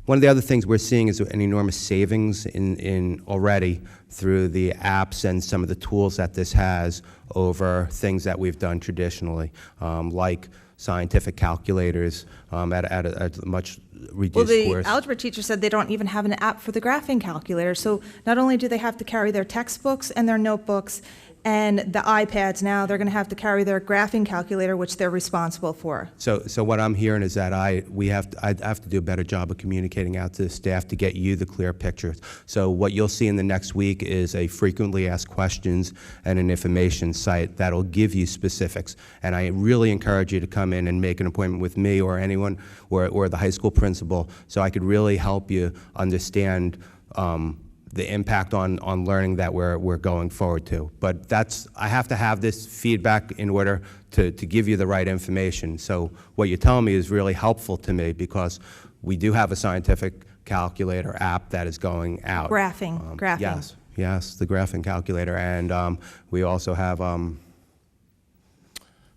one of the other things we're seeing is an enormous savings in already through the apps and some of the tools that this has over things that we've done traditionally, like scientific calculators at a much reduced
Well, the
course.
algebra teacher said they don't even have an app for the graphing calculator. So not only do they have to carry their textbooks and their notebooks and the iPads now, they're going to have to carry their graphing calculator, which they're responsible for.
So what I'm hearing is that I have to do a better job of communicating out to the staff to get you the clear picture. So what you'll see in the next week is a frequently asked questions and an information site that'll give you specifics. And I really encourage you to come in and make an appointment with me or anyone or the high school principal so I could really help you understand the impact on learning that we're going forward to. But I have to have this feedback in order to give you the right information. So what you're telling me is really helpful to me because we do have a scientific calculator app that is going out.
Graphing.
Yes, the graphing calculator. And we also have,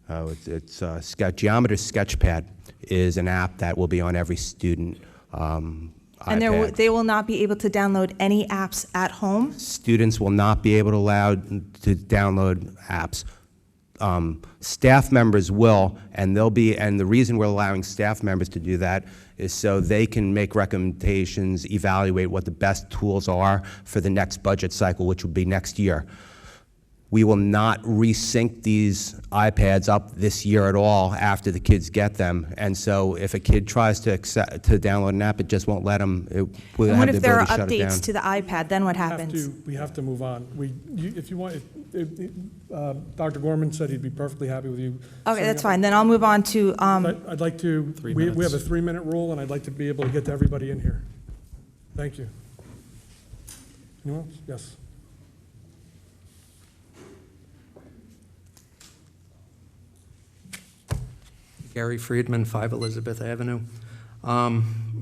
Geometry Sketchpad is an app that will be on every student
And
iPad.
they will not be able to download any apps at home?
Students will not be able to download apps. Staff members will, and the reason we're allowing staff members to do that is so they can make recommendations, evaluate what the best tools are for the next budget cycle, which will be next year. We will not resync these iPads up this year at all after the kids get them. And so if a kid tries to download an app, it just won't let them. We'll
And
have
what
the
if there are
ability to shut it down.
updates to the iPad, then what happens?
We have to move on. If you want, Dr. Gorman said he'd be perfectly happy with you.
Okay, that's fine, then I'll move on to,
I'd like to, we have a 3-minute rule, and I'd like to be able to get to everybody in here. Thank you. Anyone else? Yes.
Gary Friedman, 5 Elizabeth Avenue.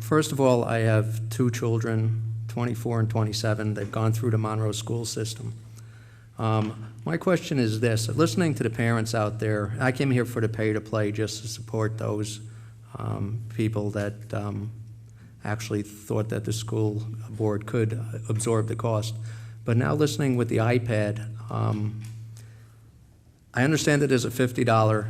First of all, I have 2 children, 24 and 27. They've gone through the Monroe school system. My question is this, listening to the parents out there, I came here for the pay to play just to support those people that actually thought that the school board could absorb the cost. But now listening with the iPad, I understand that there's a $50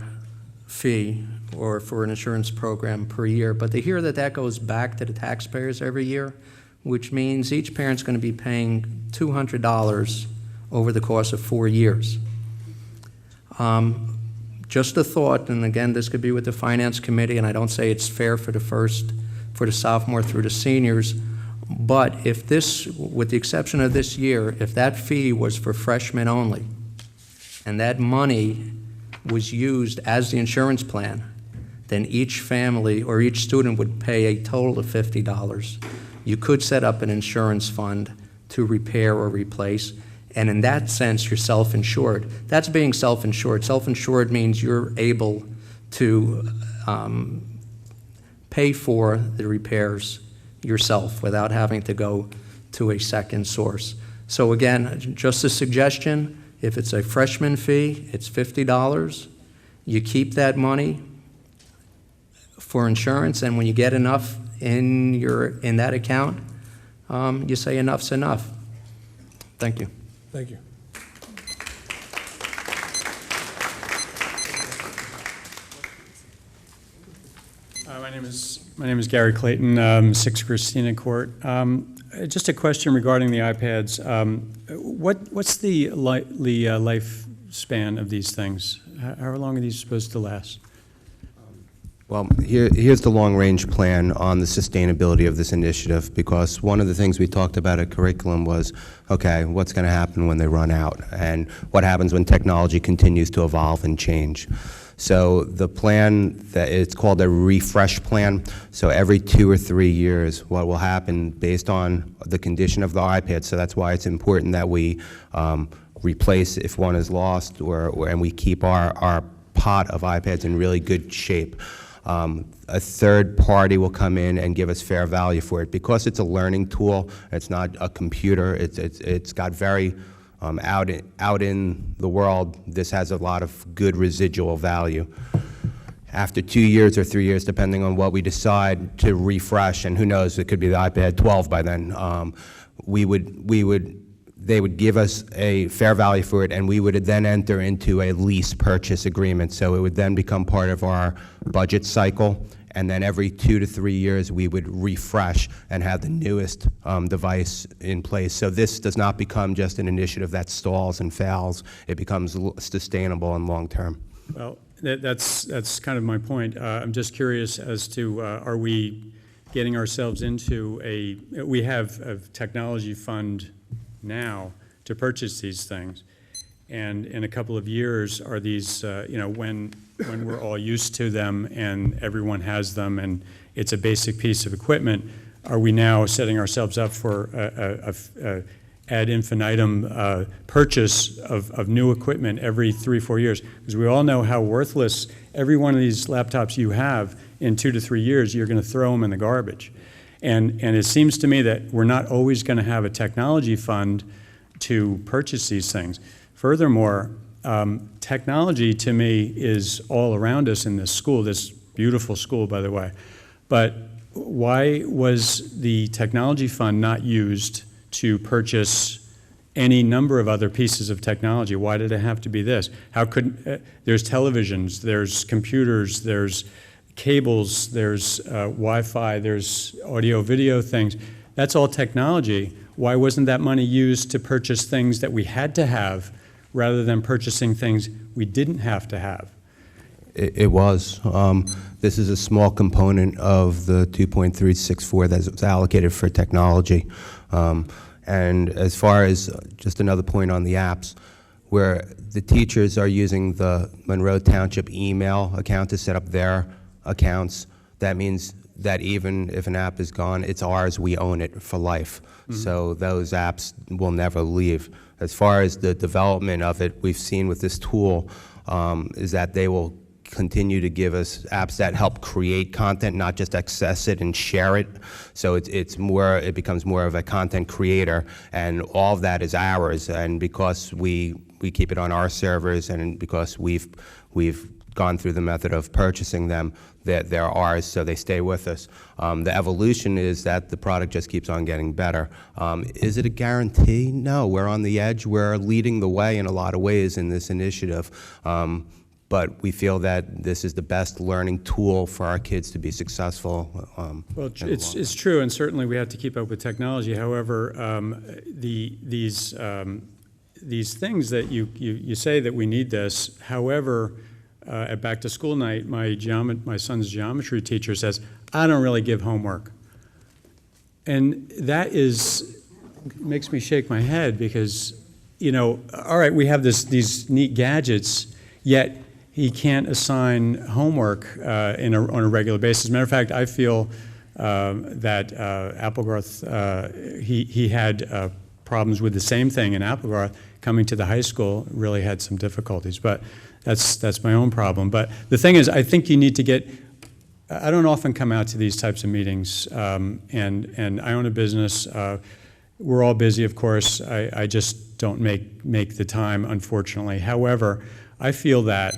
fee or for an insurance program per year, but they hear that that goes back to the taxpayers every year, which means each parent's going to be paying $200 over the course of 4 years. Just a thought, and again, this could be with the finance committee, and I don't say it's fair for the sophomore through the seniors, but if this, with the exception of this year, if that fee was for freshmen only, and that money was used as the insurance plan, then each family or each student would pay a total of $50. You could set up an insurance fund to repair or replace, and in that sense, you're self-insured. That's being self-insured. Self-insured means you're able to pay for the repairs yourself without having to go to a second source. So again, just a suggestion, if it's a freshman fee, it's $50. You keep that money for insurance, and when you get enough in that account, you say enough's enough. Thank you.
Thank you.
My name is Gary Clayton, 6 Christina Court. Just a question regarding the iPads. What's the lifespan of these things? How long are these supposed to last?
Well, here's the long-range plan on the sustainability of this initiative, because one of the things we talked about at curriculum was, okay, what's going to happen when they run out, and what happens when technology continues to evolve and change. So the plan, it's called a refresh plan. So every 2 or 3 years, what will happen based on the condition of the iPad, so that's why it's important that we replace if one is lost, and we keep our pot of iPads in really good shape. A third party will come in and give us fair value for it. Because it's a learning tool, it's not a computer, it's got very, out in the world, this has a lot of good residual value. After 2 years or 3 years, depending on what we decide to refresh, and who knows, it could be the iPad 12 by then, they would give us a fair value for it, and we would then enter into a lease purchase agreement. So it would then become part of our budget cycle, and then every 2 to 3 years we would refresh and have the newest device in place. So this does not become just an initiative that stalls and fails. It becomes sustainable and long-term.
Well, that's kind of my point. I'm just curious as to, are we getting ourselves into we have a technology fund now to purchase these things, and in a couple of years, are these, when we're all used to them and everyone has them and it's a basic piece of equipment, are we now setting ourselves up for a ad infinitum purchase of new equipment every 3-4 years? Because we all know how worthless every one of these laptops you have, in 2 to 3 years, you're going to throw them in the garbage. And it seems to me that we're not always going to have a technology fund to purchase these things. Furthermore, technology to me is all around us in this school, this beautiful school, by the way. But why was the technology fund not used to purchase any number of other pieces of technology? Why did it have to be this? How could, there's televisions, there's computers, there's cables, there's Wi-Fi, there's audio-video things. That's all technology. Why wasn't that money used to purchase things that we had to have rather than purchasing things we didn't have to have?
It was. This is a small component of the 2.364 that's allocated for technology. And as far as just another point on the apps, where the teachers are using the Monroe Township email account to set up their accounts, that means that even if an app is gone, it's ours, we own it for life. Mm-hmm. So those apps will never leave. As far as the development of it, we've seen with this tool is that they will continue to give us apps that help create content, not just access it and share it. So it becomes more of a content creator, and all of that is ours. And because we keep it on our servers, and because we've gone through the method of purchasing them, they're ours, so they stay with us. The evolution is that the product just keeps on getting better. Is it a guarantee? No, we're on the edge. We're leading the way in a lot of ways in this initiative. But we feel that this is the best learning tool for our kids to be successful.
Well, it's true, and certainly we have to keep up with technology. However, these things that you say that we need this. However, at back to school night, my son's geometry teacher says, "I don't really give homework," and that makes me shake my head, because all right, we have these neat gadgets, yet he can't assign homework on a regular basis. As a matter of fact, I feel that Applegarth, he had problems with the same thing in Applegarth. Coming to the high school, really had some difficulties, but that's my own problem. But the thing is, I think you need to get I don't often come out to these types of meetings, and I own a business. We're all busy, of course. I just don't make the time, unfortunately. However, I feel that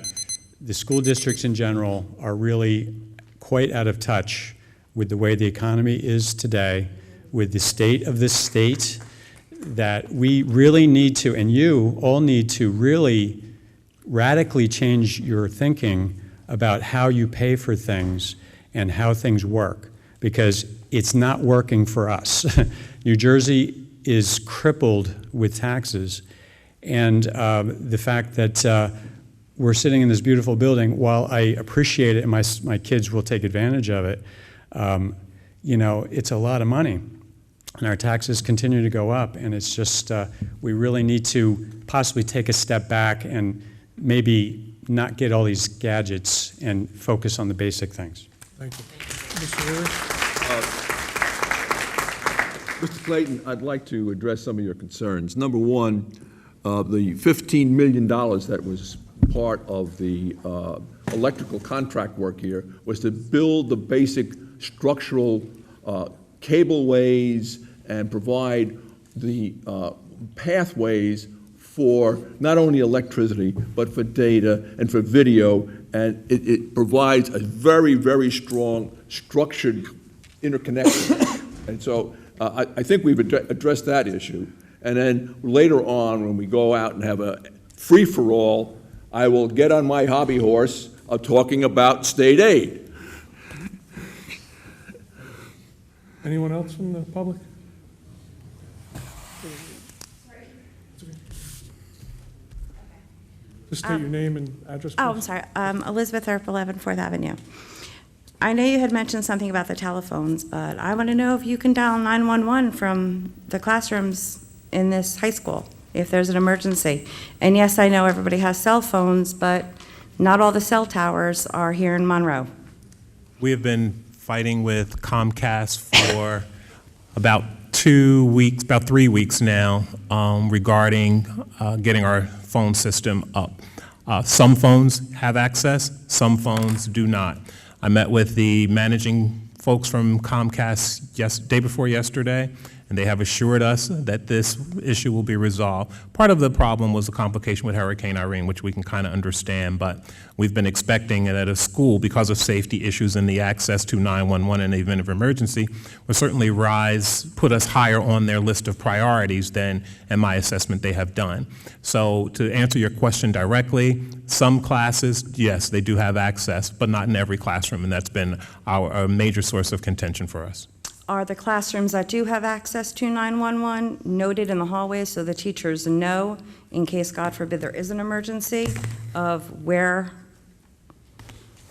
the school districts in general are really quite out of touch with the way the economy is today, with the state of this state, that we really need to, and you all need to really radically change your thinking about how you pay for things and how things work, because it's not working for us. New Jersey is crippled with taxes, and the fact that we're sitting in this beautiful building, while I appreciate it and my kids will take advantage of it, it's a lot of money. And our taxes continue to go up, and it's just, we really need to possibly take a step back and maybe not get all these gadgets and focus on the basic things.
Thank you. Mr. Leary?
Mr. Clayton, I'd like to address some of your concerns. Number one, the $15 million that was part of the electrical contract work here was to build the basic structural cableways and provide the pathways for not only electricity, but for data and for video, and it provides a very, very strong structured interconnection. And so I think we've addressed that issue. And then later on, when we go out and have a free-for-all, I will get on my hobby horse of talking about state aid.
Anyone else from the public? Just state your name and address, please.
Oh, I'm sorry. Elizabeth Earp, 11 4th Avenue. I know you had mentioned something about the telephones, but I want to know if you can dial 911 from the classrooms in this high school if there's an emergency. And yes, I know everybody has cell phones, but not all the cell towers are here in Monroe.
We have been fighting with Comcast for about 2 weeks, about 3 weeks now, regarding getting our phone system up. Some phones have access, some phones do not. I met with the managing folks from Comcast day before yesterday, and they have assured us that this issue will be resolved. Part of the problem was the complication with Hurricane Irene, which we can kind of understand, but we've been expecting that a school, because of safety issues and the access to 911 in the event of emergency, will certainly put us higher on their list of priorities than, in my assessment, they have done. So to answer your question directly, some classes, yes, they do have access, but not in every classroom, and that's been a major source of contention for us.
Are the classrooms that do have access to 911 noted in the hallways so the teachers know, in case, God forbid, there is an emergency, of where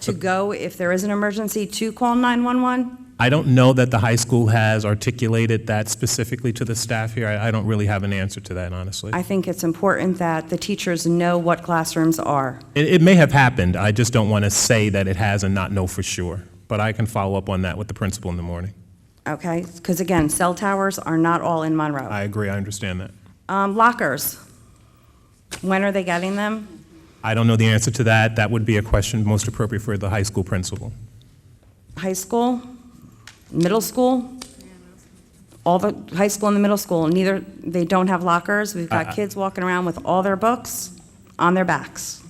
to go if there is an emergency to call 911?
I don't know that the high school has articulated that specifically to the staff here. I don't really have an answer to that, honestly.
I think it's important that the teachers know what classrooms are.
It may have happened. I just don't want to say that it has and not know for sure. But I can follow up on that with the principal in the morning.
Okay, because again, cell towers are not all in Monroe.
I agree, I understand that.
Lockers, when are they getting them?
I don't know the answer to that. That would be a question most appropriate for the high school principal.
High school, middle school? All the high school and the middle school, they don't have lockers. We've got kids walking around with all their books on their backs.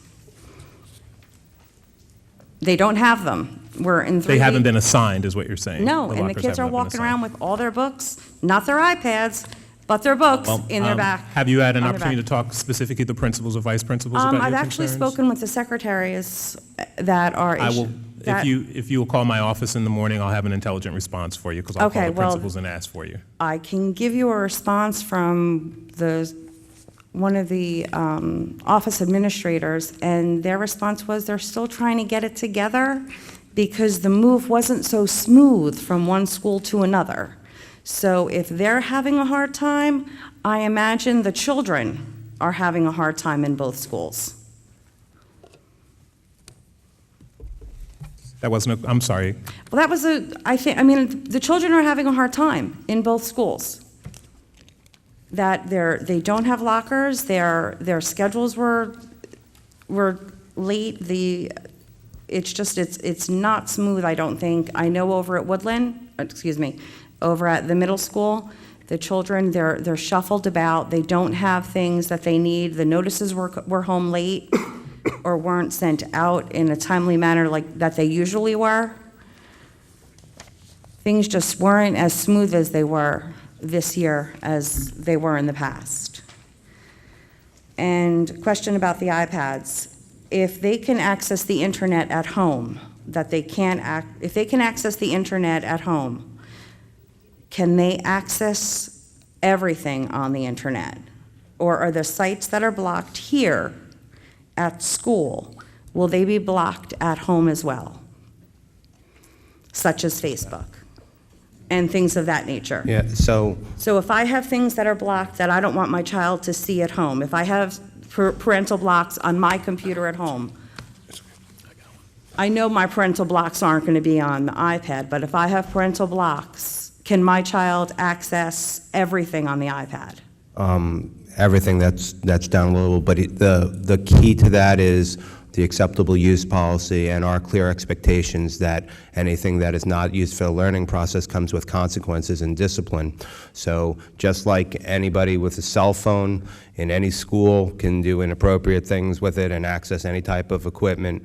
They don't have them. We're in 3
They haven't
weeks.
been assigned, is what you're saying.
No, and the
lockers
kids
have
are
not been
walking
assigned.
around with all their books, not their iPads, but their books in their back.
Have you had an
on their
opportunity
back.
to talk specifically to the principals or vice principals about your
I've actually
concerns?
spoken with the secretaries that are.
I will, if you will call my office in the morning, I'll have an intelligent response for you, because I'll call the principals and ask for you.
I can give you a response from one of the office administrators, and their response was they're still trying to get it together because the move wasn't so smooth from one school to another. So if they're having a hard time, I imagine the children are having a hard time in both schools.
That wasn't, I'm sorry.
Well, that was the children are having a hard time in both schools. That they don't have lockers, their schedules were late, it's just, it's not smooth, I don't think. I know over at Woodland, over at the middle school, the children, they're shuffled about, they don't have things that they need, the notices were home late or weren't sent out in a timely manner like that they usually were. Things just weren't as smooth as they were this year as they were in the past. And question about the iPads. If they can access the internet at home, if they can access the internet at home, can they access everything on the internet? Or are the sites that are blocked here at school, will they be blocked at home as well? Such as Facebook and things of that nature.
Yeah, so
So if I have things that are blocked that I don't want my child to see at home, if I have parental blocks on my computer at home, I know my parental blocks aren't going to be on the iPad, but if I have parental blocks, can my child access everything on the iPad?
everything that's downloadable, but the key to that is the acceptable use policy and our clear expectations that anything that is not used for the learning process comes with consequences and discipline. So just like anybody with a cell phone in any school can do inappropriate things with it and access any type of equipment,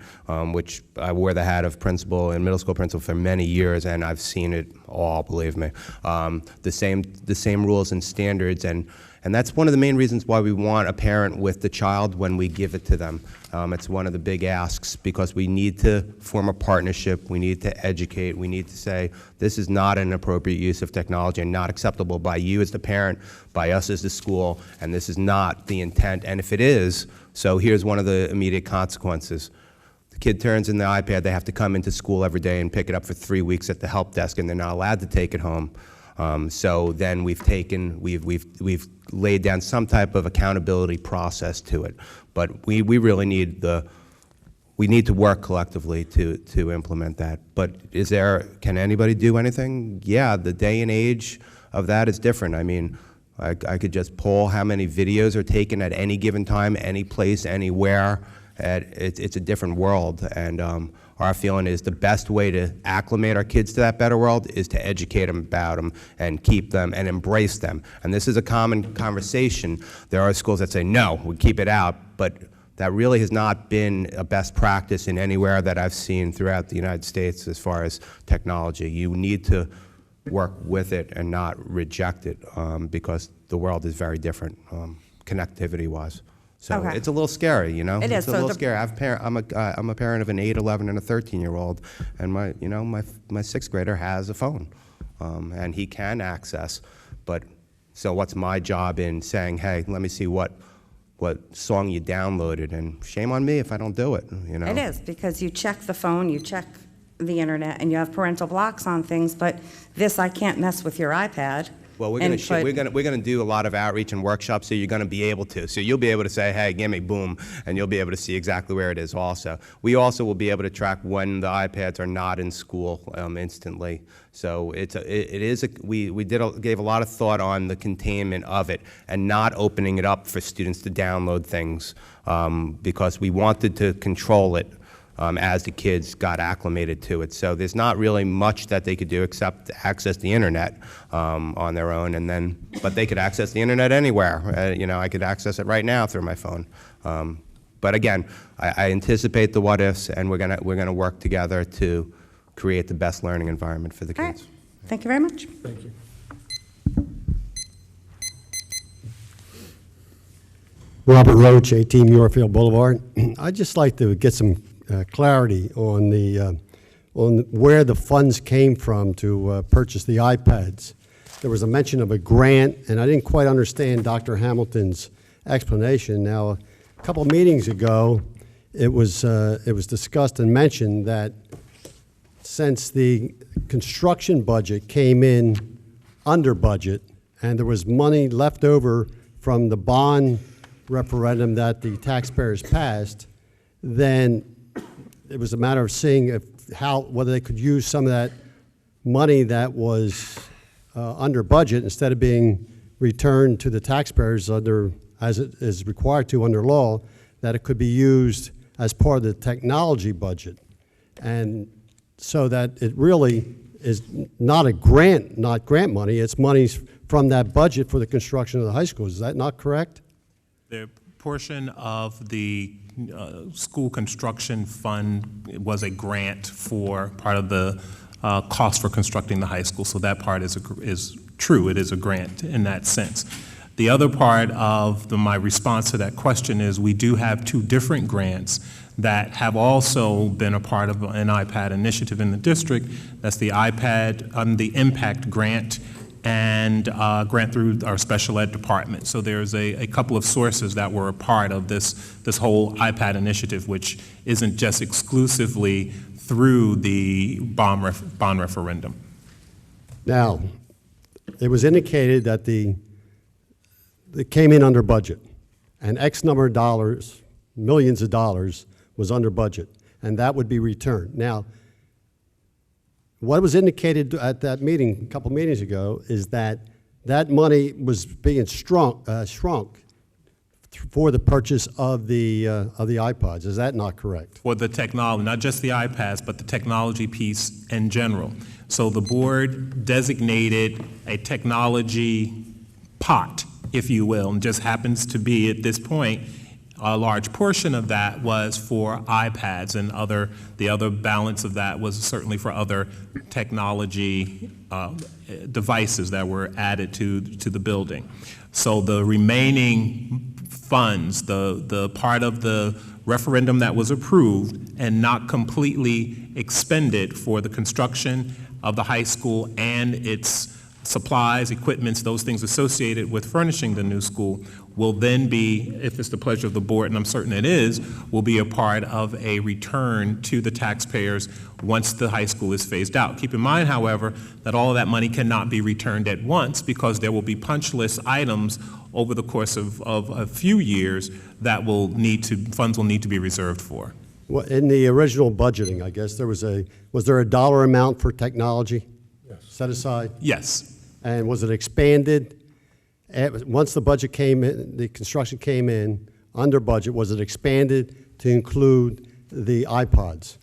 which I wore the hat of principal and middle school principal for many years, and I've seen it all, believe me. The same rules and standards, and that's one of the main reasons why we want a parent with the child when we give it to them. It's one of the big asks because we need to form a partnership, we need to educate, we need to say this is not an appropriate use of technology and not acceptable by you as the parent, by us as the school, and this is not the intent. And if it is, so here's one of the immediate consequences. The kid turns in the iPad, they have to come into school every day and pick it up for 3 weeks at the help desk, and they're not allowed to take it home. So then we've laid down some type of accountability process to it. But we really need we need to work collectively to implement that. But can anybody do anything? Yeah, the day and age of that is different. I mean, I could just poll how many videos are taken at any given time, any place, anywhere. It's a different world, and our feeling is the best way to acclimate our kids to that better world is to educate them about them and keep them and embrace them. And this is a common conversation. There are schools that say, no, we keep it out, but that really has not been a best practice in anywhere that I've seen throughout the United States as far as technology. You need to work with it and not reject it because the world is very different connectivity-wise. So
Okay.
it's a little scary, you know?
It is.
It's a
So
little
the-
scary. I'm a parent of an 8, 11, and a 13-year-old, and my sixth grader has a phone, and he can access. But so what's my job in saying, hey, let me see what song you downloaded, and shame on me if I don't do it, you know?
It is, because you check the phone, you check the internet, and you have parental blocks on things, but this, I can't mess with your iPad.
Well, we're
and
going to do a lot of outreach and workshops, so you're going to be able to. So you'll be able to say, hey, gimme, boom, and you'll be able to see exactly where it is also. We also will be able to track when the iPads are not in school instantly. So we gave a lot of thought on the containment of it and not opening it up for students to download things because we wanted to control it. As the kids got acclimated to it. So there's not really much that they could do except access the internet on their own, but they could access the internet anywhere. I could access it right now through my phone. But again, I anticipate the what ifs, and we're gonna work together to create the best learning environment for the
All
kids.
right. Thank you very much.
Thank you.
Robert Roach, 18 Muirfield Boulevard. I'd just like to get some clarity on where the funds came from to purchase the iPads. There was a mention of a grant, and I didn't quite understand Dr. Hamilton's explanation. Now, a couple meetings ago, it was discussed and mentioned that since the construction budget came in under budget, and there was money left over from the bond referendum that the taxpayers passed, then it was a matter of seeing whether they could use some of that money that was under budget instead of being returned to the taxpayers as it is required to under law, that it could be used as part of the technology budget. And so that it really is not a grant, not grant money, it's monies from that budget for the construction of the high school. Is that not correct?
The portion of the school construction fund was a grant for part of the cost for constructing the high school, so that part is true. It is a grant in that sense. The other part of my response to that question is we do have two different grants that have also been a part of an iPad initiative in the district. That's the iPad, the Impact Grant, and grant through our special ed department. So there's a couple of sources that were a part of this whole iPad initiative, which isn't just exclusively through the bond referendum.
Now, it was indicated that it came in under budget, and X number of dollars, millions of dollars, was under budget, and that would be returned. Now, what was indicated at that meeting, a couple meetings ago, is that that money was being shrunk for the purchase of the iPods. Is that not correct?
For the technology, not just the iPads, but the technology piece in general. So the board designated a technology pot, if you will, and just happens to be at this point, a large portion of that was for iPads, and the other balance of that was certainly for other technology devices that were added to the building. So the remaining funds, the part of the referendum that was approved and not completely expended for the construction of the high school and its supplies, equipments, those things associated with furnishing the new school will then be, if it's the pleasure of the board, and I'm certain it is, will be a part of a return to the taxpayers once the high school is phased out. Keep in mind, however, that all of that money cannot be returned at once because there will be punch list items over the course of a few years that funds will need to be reserved for.
Well, in the original budgeting, I guess, was there a dollar amount for technology? Yes. Set aside?
Yes.
And was it expanded? Once the budget came in, the construction came in under budget, was it expanded to include the iPods?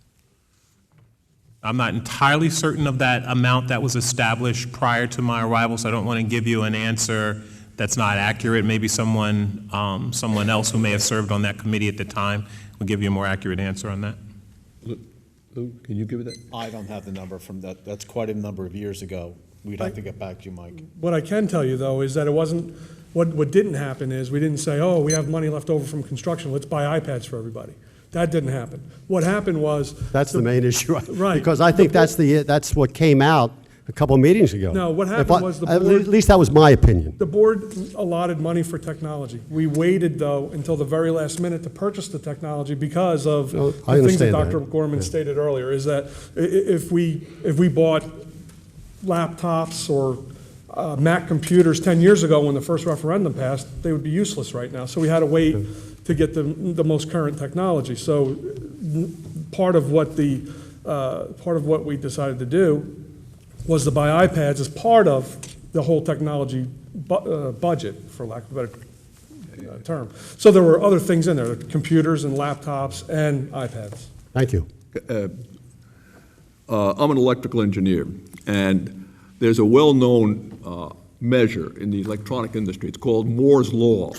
I'm not entirely certain of that amount that was established prior to my arrival, so I don't want to give you an answer that's not accurate. Maybe someone else who may have served on that committee at the time will give you a more accurate answer on that.
Lou, can you give it that?
I don't have the number from that. That's quite a number of years ago. We'd have to get back to you, Mike.
What I can tell you, though, is that it wasn't, what didn't happen is we didn't say, oh, we have money left over from construction, let's buy iPads for everybody. That didn't happen. What happened was...
That's the main issue.
Right.
Because I think that's what came out a couple of meetings ago.
No, what happened was the board...
At least that was my opinion.
The board allotted money for technology. We waited, though, until the very last minute to purchase the technology because of the things that Dr. Gorman stated earlier, is that if we bought laptops or Mac computers 10 years ago when the first referendum passed, they would be useless right now. So we had to wait to get the most current technology. So part of what we decided to do was to buy iPads as part of the whole technology budget, for lack of a better term. So there were other things in there, computers and laptops and iPads.
Thank you.
I'm an electrical engineer, and there's a well-known measure in the electronic industry. It's called Moore's Law,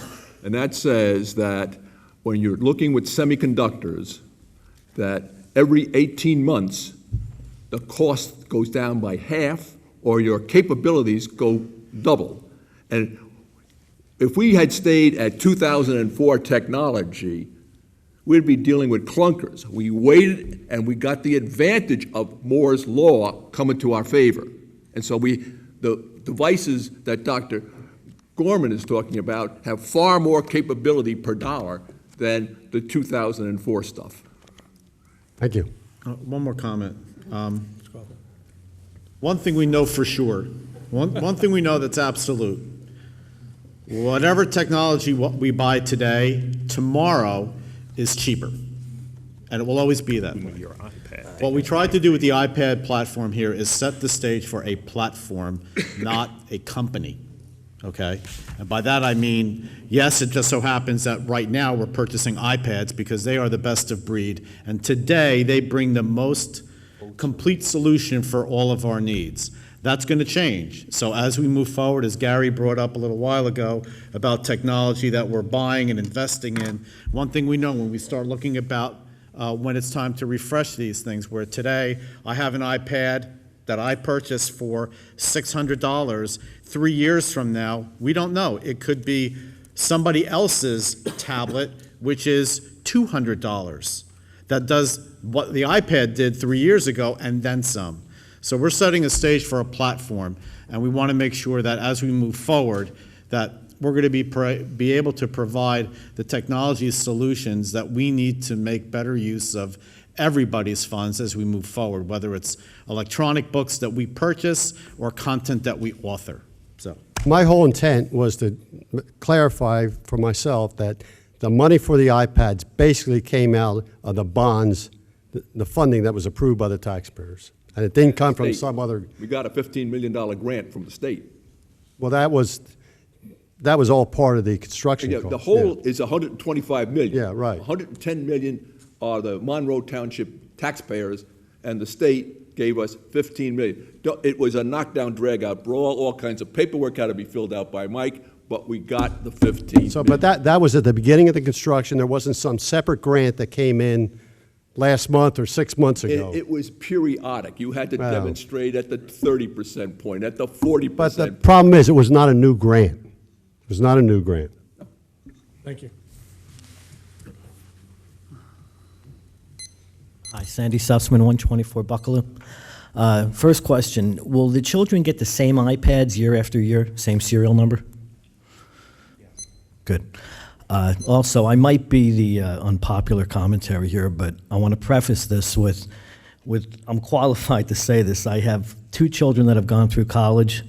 and that says that when you're looking with semiconductors, that every 18 months, the cost goes down by half, or your capabilities go double. And if we had stayed at 2004 technology, we'd be dealing with clunkers. We waited, and we got the advantage of Moore's Law coming to our favor. And so the devices that Dr. Gorman is talking about have far more capability per dollar than the 2004 stuff.
Thank you.
One more comment. One thing we know for sure, one thing we know that's absolute, whatever technology we buy today, tomorrow is cheaper. And it will always be that way.
Your iPad.
What we tried to do with the iPad platform here is set the stage for a platform, not a company. okay? And by that I mean, yes, it just so happens that right now we're purchasing iPads because they are the best of breed, and today they bring the most complete solution for all of our needs. That's going to change. So as we move forward, as Gary brought up a little while ago about technology that we're buying and investing in, one thing we know when we start looking about when it's time to refresh these things, where today I have an iPad that I purchased for $600, 3 years from now, we don't know. It could be somebody else's tablet, which is $200. That does what the iPad did 3 years ago and then some. So we're setting a stage for a platform, and we want to make sure that as we move forward, that we're going to be able to provide the technology solutions that we need to make better use of everybody's funds as we move forward, whether it's electronic books that we purchase or content that we author. So
My whole intent was to clarify for myself that the money for the iPads basically came out of the bonds, the funding that was approved by the taxpayers. And it didn't come from
State.
some other,
We got a $15 million grant from the state.
well, that was all part of the construction
Yeah,
cost.
the whole is $125 million.
Yeah, right.
$110 million are the Monroe Township taxpayers, and the state gave us $15 million. It was a knockdown, drag-out brawl. All kinds of paperwork had to be filled out by Mike, but we got the 15.
So, but that was at the beginning of the construction. There wasn't some separate grant that came in last month or 6 months ago.
It was periodic. You had to
Wow.
demonstrate at the 30% point, at the 40%.
But the problem is, it was not a new grant. It was not a new grant.
Thank you.
Hi, Sandy Sussman, 124 Buckalew. First question, will the children get the same iPads year after year, same serial number? Good. Also, I might be the unpopular commentary here, but I want to preface this with I'm qualified to say this. I have 2 children that have gone through college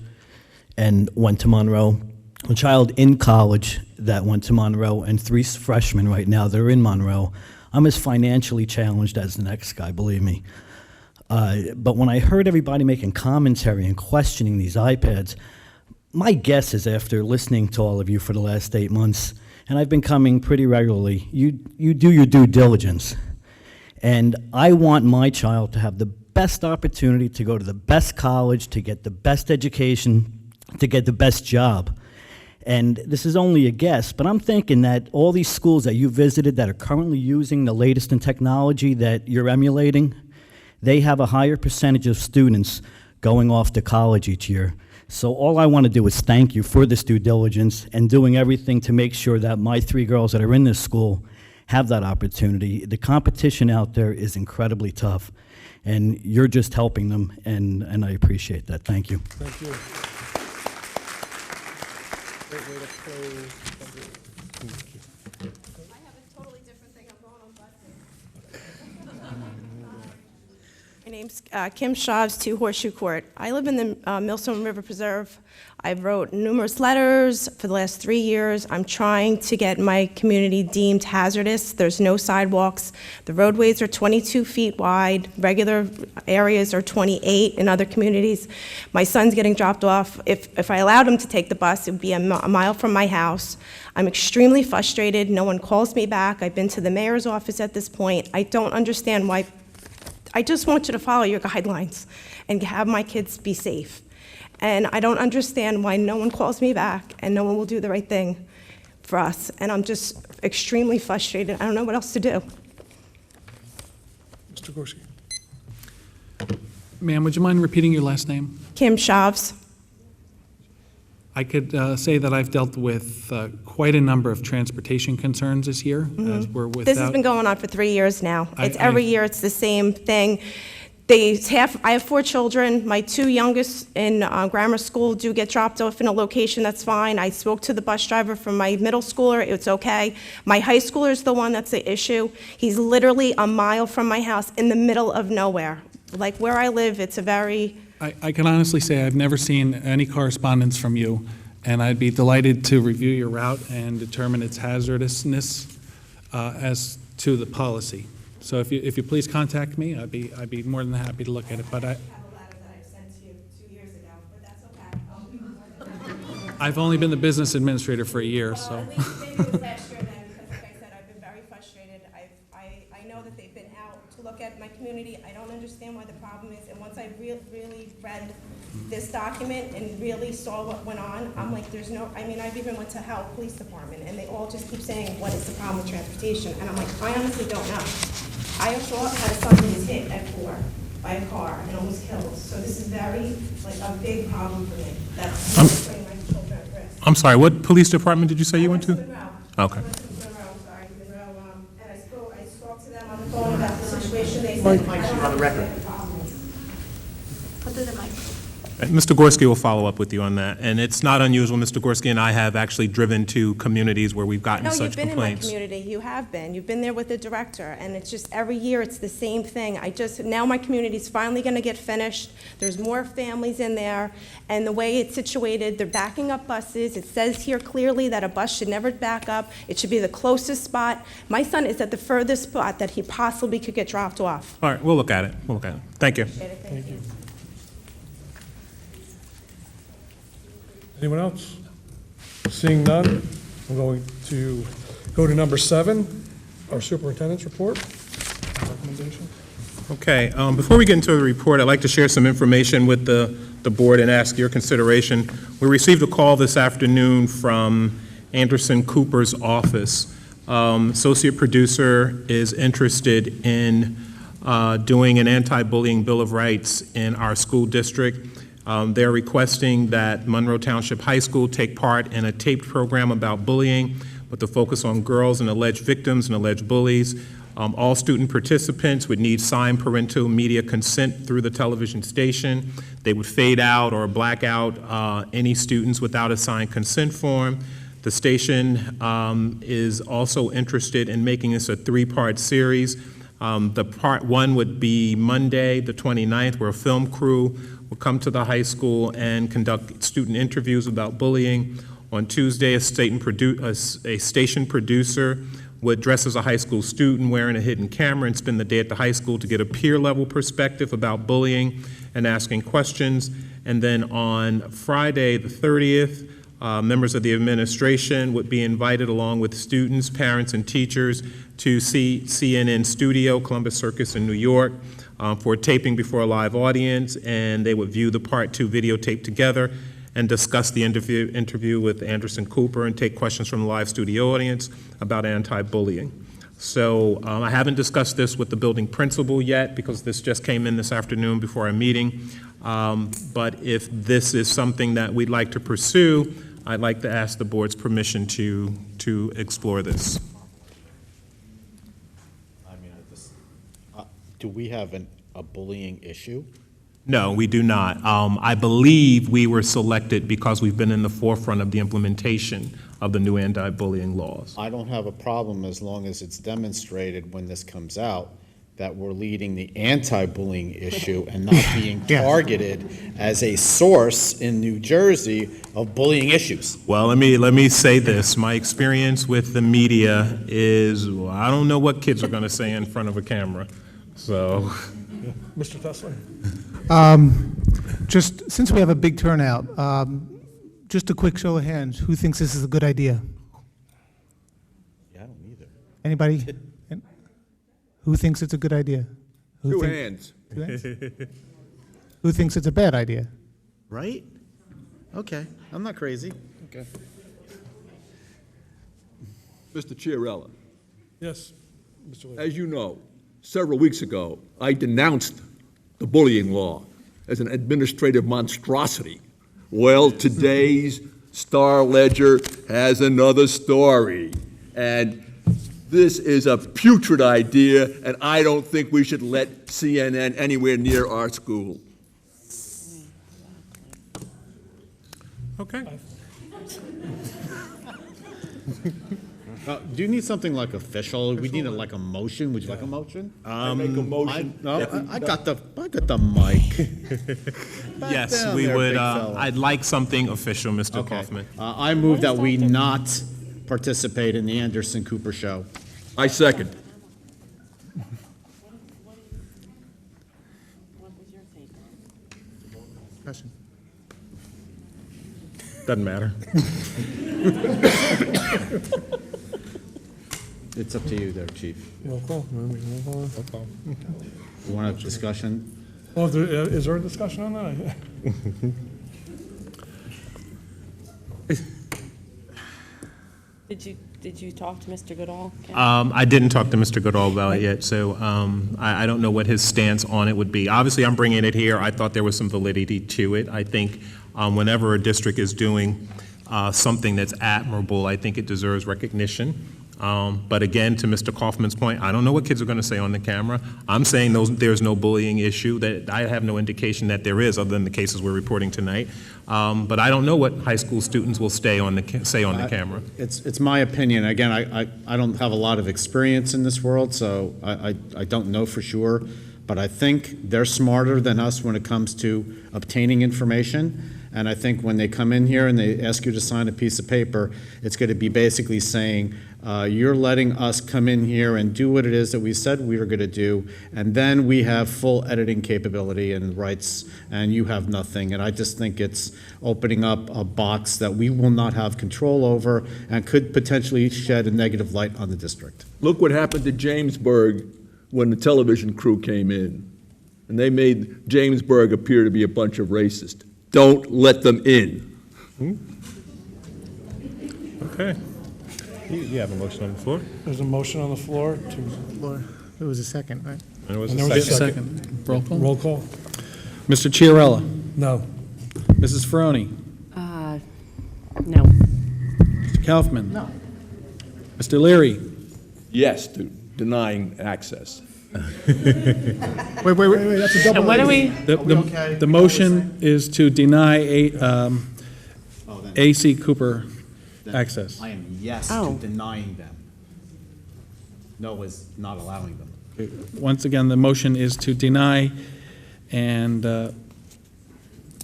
and went to Monroe, a child in college that went to Monroe, and 3 freshmen right now that are in Monroe. I'm as financially challenged as the next guy, believe me. But when I heard everybody making commentary and questioning these iPads, my guess is after listening to all of you for the last 8 months, and I've been coming pretty regularly, you do your due diligence. And I want my child to have the best opportunity to go to the best college, to get the best education, to get the best job. And this is only a guess, but I'm thinking that all these schools that you visited that are currently using the latest in technology that you're emulating, they have a higher percentage of students going off to college each year. So all I want to do is thank you for this due diligence and doing everything to make sure that my 3 girls that are in this school have that opportunity. The competition out there is incredibly tough, and you're just helping them, and I appreciate that. Thank you.
Thank you.
My name's Kim Shavs, 2 Horseshoe Court. I live in the Millstone River Preserve. I wrote numerous letters for the last 3 years. I'm trying to get my community deemed hazardous. There's no sidewalks. The roadways are 22 feet wide. Regular areas are 28 in other communities. My son's getting dropped off. If I allowed him to take the bus, it would be a mile from my house. I'm extremely frustrated. No one calls me back. I've been to the mayor's office at this point. I don't understand why. I just want you to follow your guidelines and have my kids be safe. And I don't understand why no one calls me back and no one will do the right thing for us. And I'm just extremely frustrated. I don't know what else to do.
Mr. Gorski.
Ma'am, would you mind repeating your last name?
Kim Shavs.
I could say that I've dealt with quite a number of transportation concerns this year, as we're without.
This has been going on for 3 years now. It's every year it's the same thing. I have 4 children. My 2 youngest in grammar school do get dropped off in a location that's fine. I spoke to the bus driver from my middle schooler. It's okay. My high schooler is the one that's the issue. He's literally a mile from my house in the middle of nowhere. Like where I live, it's a very...
I can honestly say I've never seen any correspondence from you, and I'd be delighted to review your route and determine its hazardousness as to the policy. So if you please contact me, I'd be more than happy to look at it. But I've only been the business administrator for a year, so.
At least maybe it was last year then, because like I said, I've been very frustrated. I know that they've been out to look at my community. I don't understand why the problem is, and once I really read this document and really saw what went on, I'm like, there's no, I mean, I've even went to Health Police Department, and they all just keep saying, what is the problem with transportation? And I'm like, I honestly don't know. I also had a son who was hit at 4 by a car and almost killed. So this is very, like, a big problem for me. That's putting my children at risk.
I'm sorry, what police department did you say you went to?
Monroe.
Okay.
Monroe, and I spoke to them on the phone about the situation. They said,
Mike,
I don't
you're on the record.
understand the problem. Put it in my.
Mr. Gorski will follow up with you on that. And it's not unusual, Mr. Gorski and I have actually driven to communities where we've gotten
No,
such
you've been
complaints.
in my community, you have been. You've been there with the director, and it's just every year it's the same thing. Now my community's finally gonna get finished. There's more families in there, and the way it's situated, they're backing up buses. It says here clearly that a bus should never back up. It should be the closest spot. My son is at the furthest spot that he possibly could get dropped off.
All right, we'll look at it. We'll look at it. Thank you.
Thank you.
Anyone else? Seeing none, I'm going to go to number 7, our superintendent's report. Recommendation.
Okay, before we get into the report, I'd like to share some information with the board and ask your consideration. We received a call this afternoon from Anderson Cooper's office. Associate producer is interested in doing an anti-bullying Bill of Rights in our school district. They're requesting that Monroe Township High School take part in a taped program about bullying with the focus on girls and alleged victims and alleged bullies. All student participants would need signed parental media consent through the television station. They would fade out or black out any students without a signed consent form. The station is also interested in making this a 3-part series. The part 1 would be Monday, the 29th, where a film crew will come to the high school and conduct student interviews about bullying. On Tuesday, a station producer would dress as a high school student wearing a hidden camera and spend the day at the high school to get a peer-level perspective about bullying and asking questions. And then on Friday, the 30th, members of the administration would be invited along with students, parents, and teachers to see CNN Studio, Columbus Circus in New York, for taping before a live audience, and they would view the Part 2 videotape together and discuss the interview with Anderson Cooper and take questions from the live studio audience about anti-bullying. So I haven't discussed this with the building principal yet because this just came in this afternoon before our meeting. But if this is something that we'd like to pursue, I'd like to ask the board's permission to explore this.
I mean, do we have a bullying issue?
No, we do not. I believe we were selected because we've been in the forefront of the implementation of the new anti-bullying laws.
I don't have a problem as long as it's demonstrated when this comes out that we're leading the anti-bullying issue and not being targeted as a source in New Jersey of bullying issues.
Well, let me say this. My experience with the media is, well, I don't know what kids are going to say in front of a camera. So,
Mr. Tesler?
Just since we have a big turnout, just a quick show of hands. Who thinks this is a good idea?
Yeah, I don't either.
Anybody? Who thinks it's a good idea?
Two hands.
Two hands? Who thinks it's a bad idea?
Right? Okay, I'm not crazy. Okay.
Mr. Chiarella.
Yes, Mr. Lee.
As you know, several weeks ago, I denounced the bullying law as an administrative monstrosity. Well, today's Star Ledger has another story, and this is a putrid idea, and I don't think we should let CNN anywhere near our school.
okay.
Do you need something like official? We need like a motion. Would you like a motion?
I make a motion.
I got the mic.
Yes,
down
we
there,
would.
big fella.
I'd like something official, Mr. Kaufman.
I move that we not participate in the Anderson Cooper show.
I second.
Doesn't matter.
It's up to you there, Chief.
Roll call.
You want to have discussion?
Oh, is there a discussion on that?
Did you talk to Mr. Goodall? Ken?
I didn't talk to Mr. Goodall about it yet, so I don't know what his stance on it would be. Obviously, I'm bringing it here. I thought there was some validity to it. I think whenever a district is doing something that's admirable, I think it deserves recognition. But again, to Mr. Kaufman's point, I don't know what kids are going to say on the camera. I'm saying there's no bullying issue. That I have no indication that there is, other than the cases we're reporting tonight. But I don't know what high school students will say on the camera.
It's my opinion. Again, I don't have a lot of experience in this world, so I don't know for sure. But I think they're smarter than us when it comes to obtaining information. And I think when they come in here and they ask you to sign a piece of paper, it's going to be basically saying, you're letting us come in here and do what it is that we said we were going to do, and then we have full editing capability and rights, and you have nothing. And I just think it's opening up a box that we will not have control over and could potentially shed a negative light on the district.
Look what happened to Jamesburg when the television crew came in, and they made Jamesburg appear to be a bunch of racists. Don't let them in.
Okay. You have a motion on the floor?
There's a motion on the floor to.
It was a second, right?
There was
And
a
there was a
Second. Roll call.
Roll call.
Mr. Chiarella?
No.
Mrs. Ferroni?
No.
Mr. Kaufman? No. Mr. Leary?
Yes to denying access.
Wait, that's a double.
What are we?
The motion is to deny A.C. Cooper access.
I am yes
Oh.
to denying them. No is not allowing them.
Once again, the motion is to deny and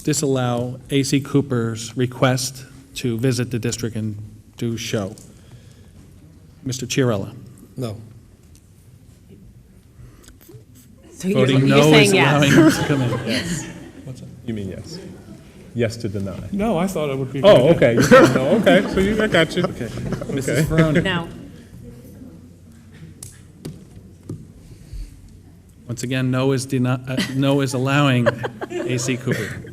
disallow A.C. Cooper's request to visit the district and do show. Mr. Chiarella?
No.
So
Voting
you're
no
saying
is
yes.
allowing him to come in.
Yes. You mean yes? Yes to deny.
No, I thought it would be.
Oh, okay. You said no. Okay, so I got you.
Okay. Mrs. Ferroni?
No.
Once again, no is allowing A.C. Cooper.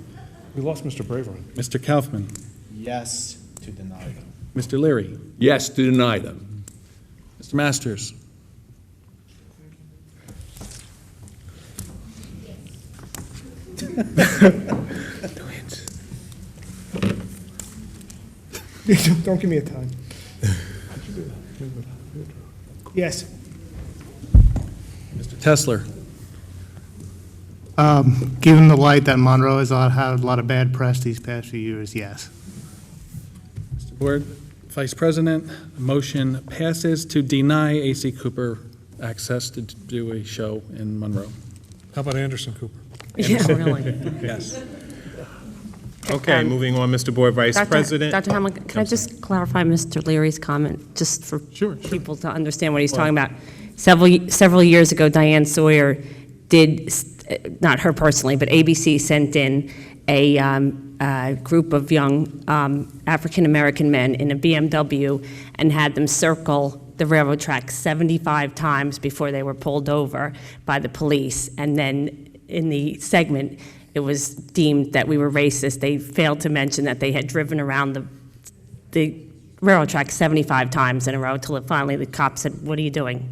We lost Mr. Braverman.
Mr. Kaufman?
Yes to deny them.
Mr. Leary?
Yes to deny them.
Mr. Masters?
Don't give me a time. Yes.
Mr. Tesler?
Given the light that Monroe has had a lot of bad press these past few years, yes.
Mr. Board Vice President, the motion passes to deny A.C. Cooper access to do a show in Monroe.
How about Anderson Cooper?
Yeah, really.
Yes.
Okay, moving on, Mr. Board Vice President.
Dr. Hamlin, can I just clarify Mr. Leary's comment, just for people to understand what he's talking about? Several years ago, Diane Sawyer did, not her personally, but ABC sent in a group of young African-American men in a BMW and had them circle the railroad tracks 75 times before they were pulled over by the police. And then in the segment, it was deemed that we were racist. They failed to mention that they had driven around the railroad track 75 times in a row till finally the cop said, "What are you doing?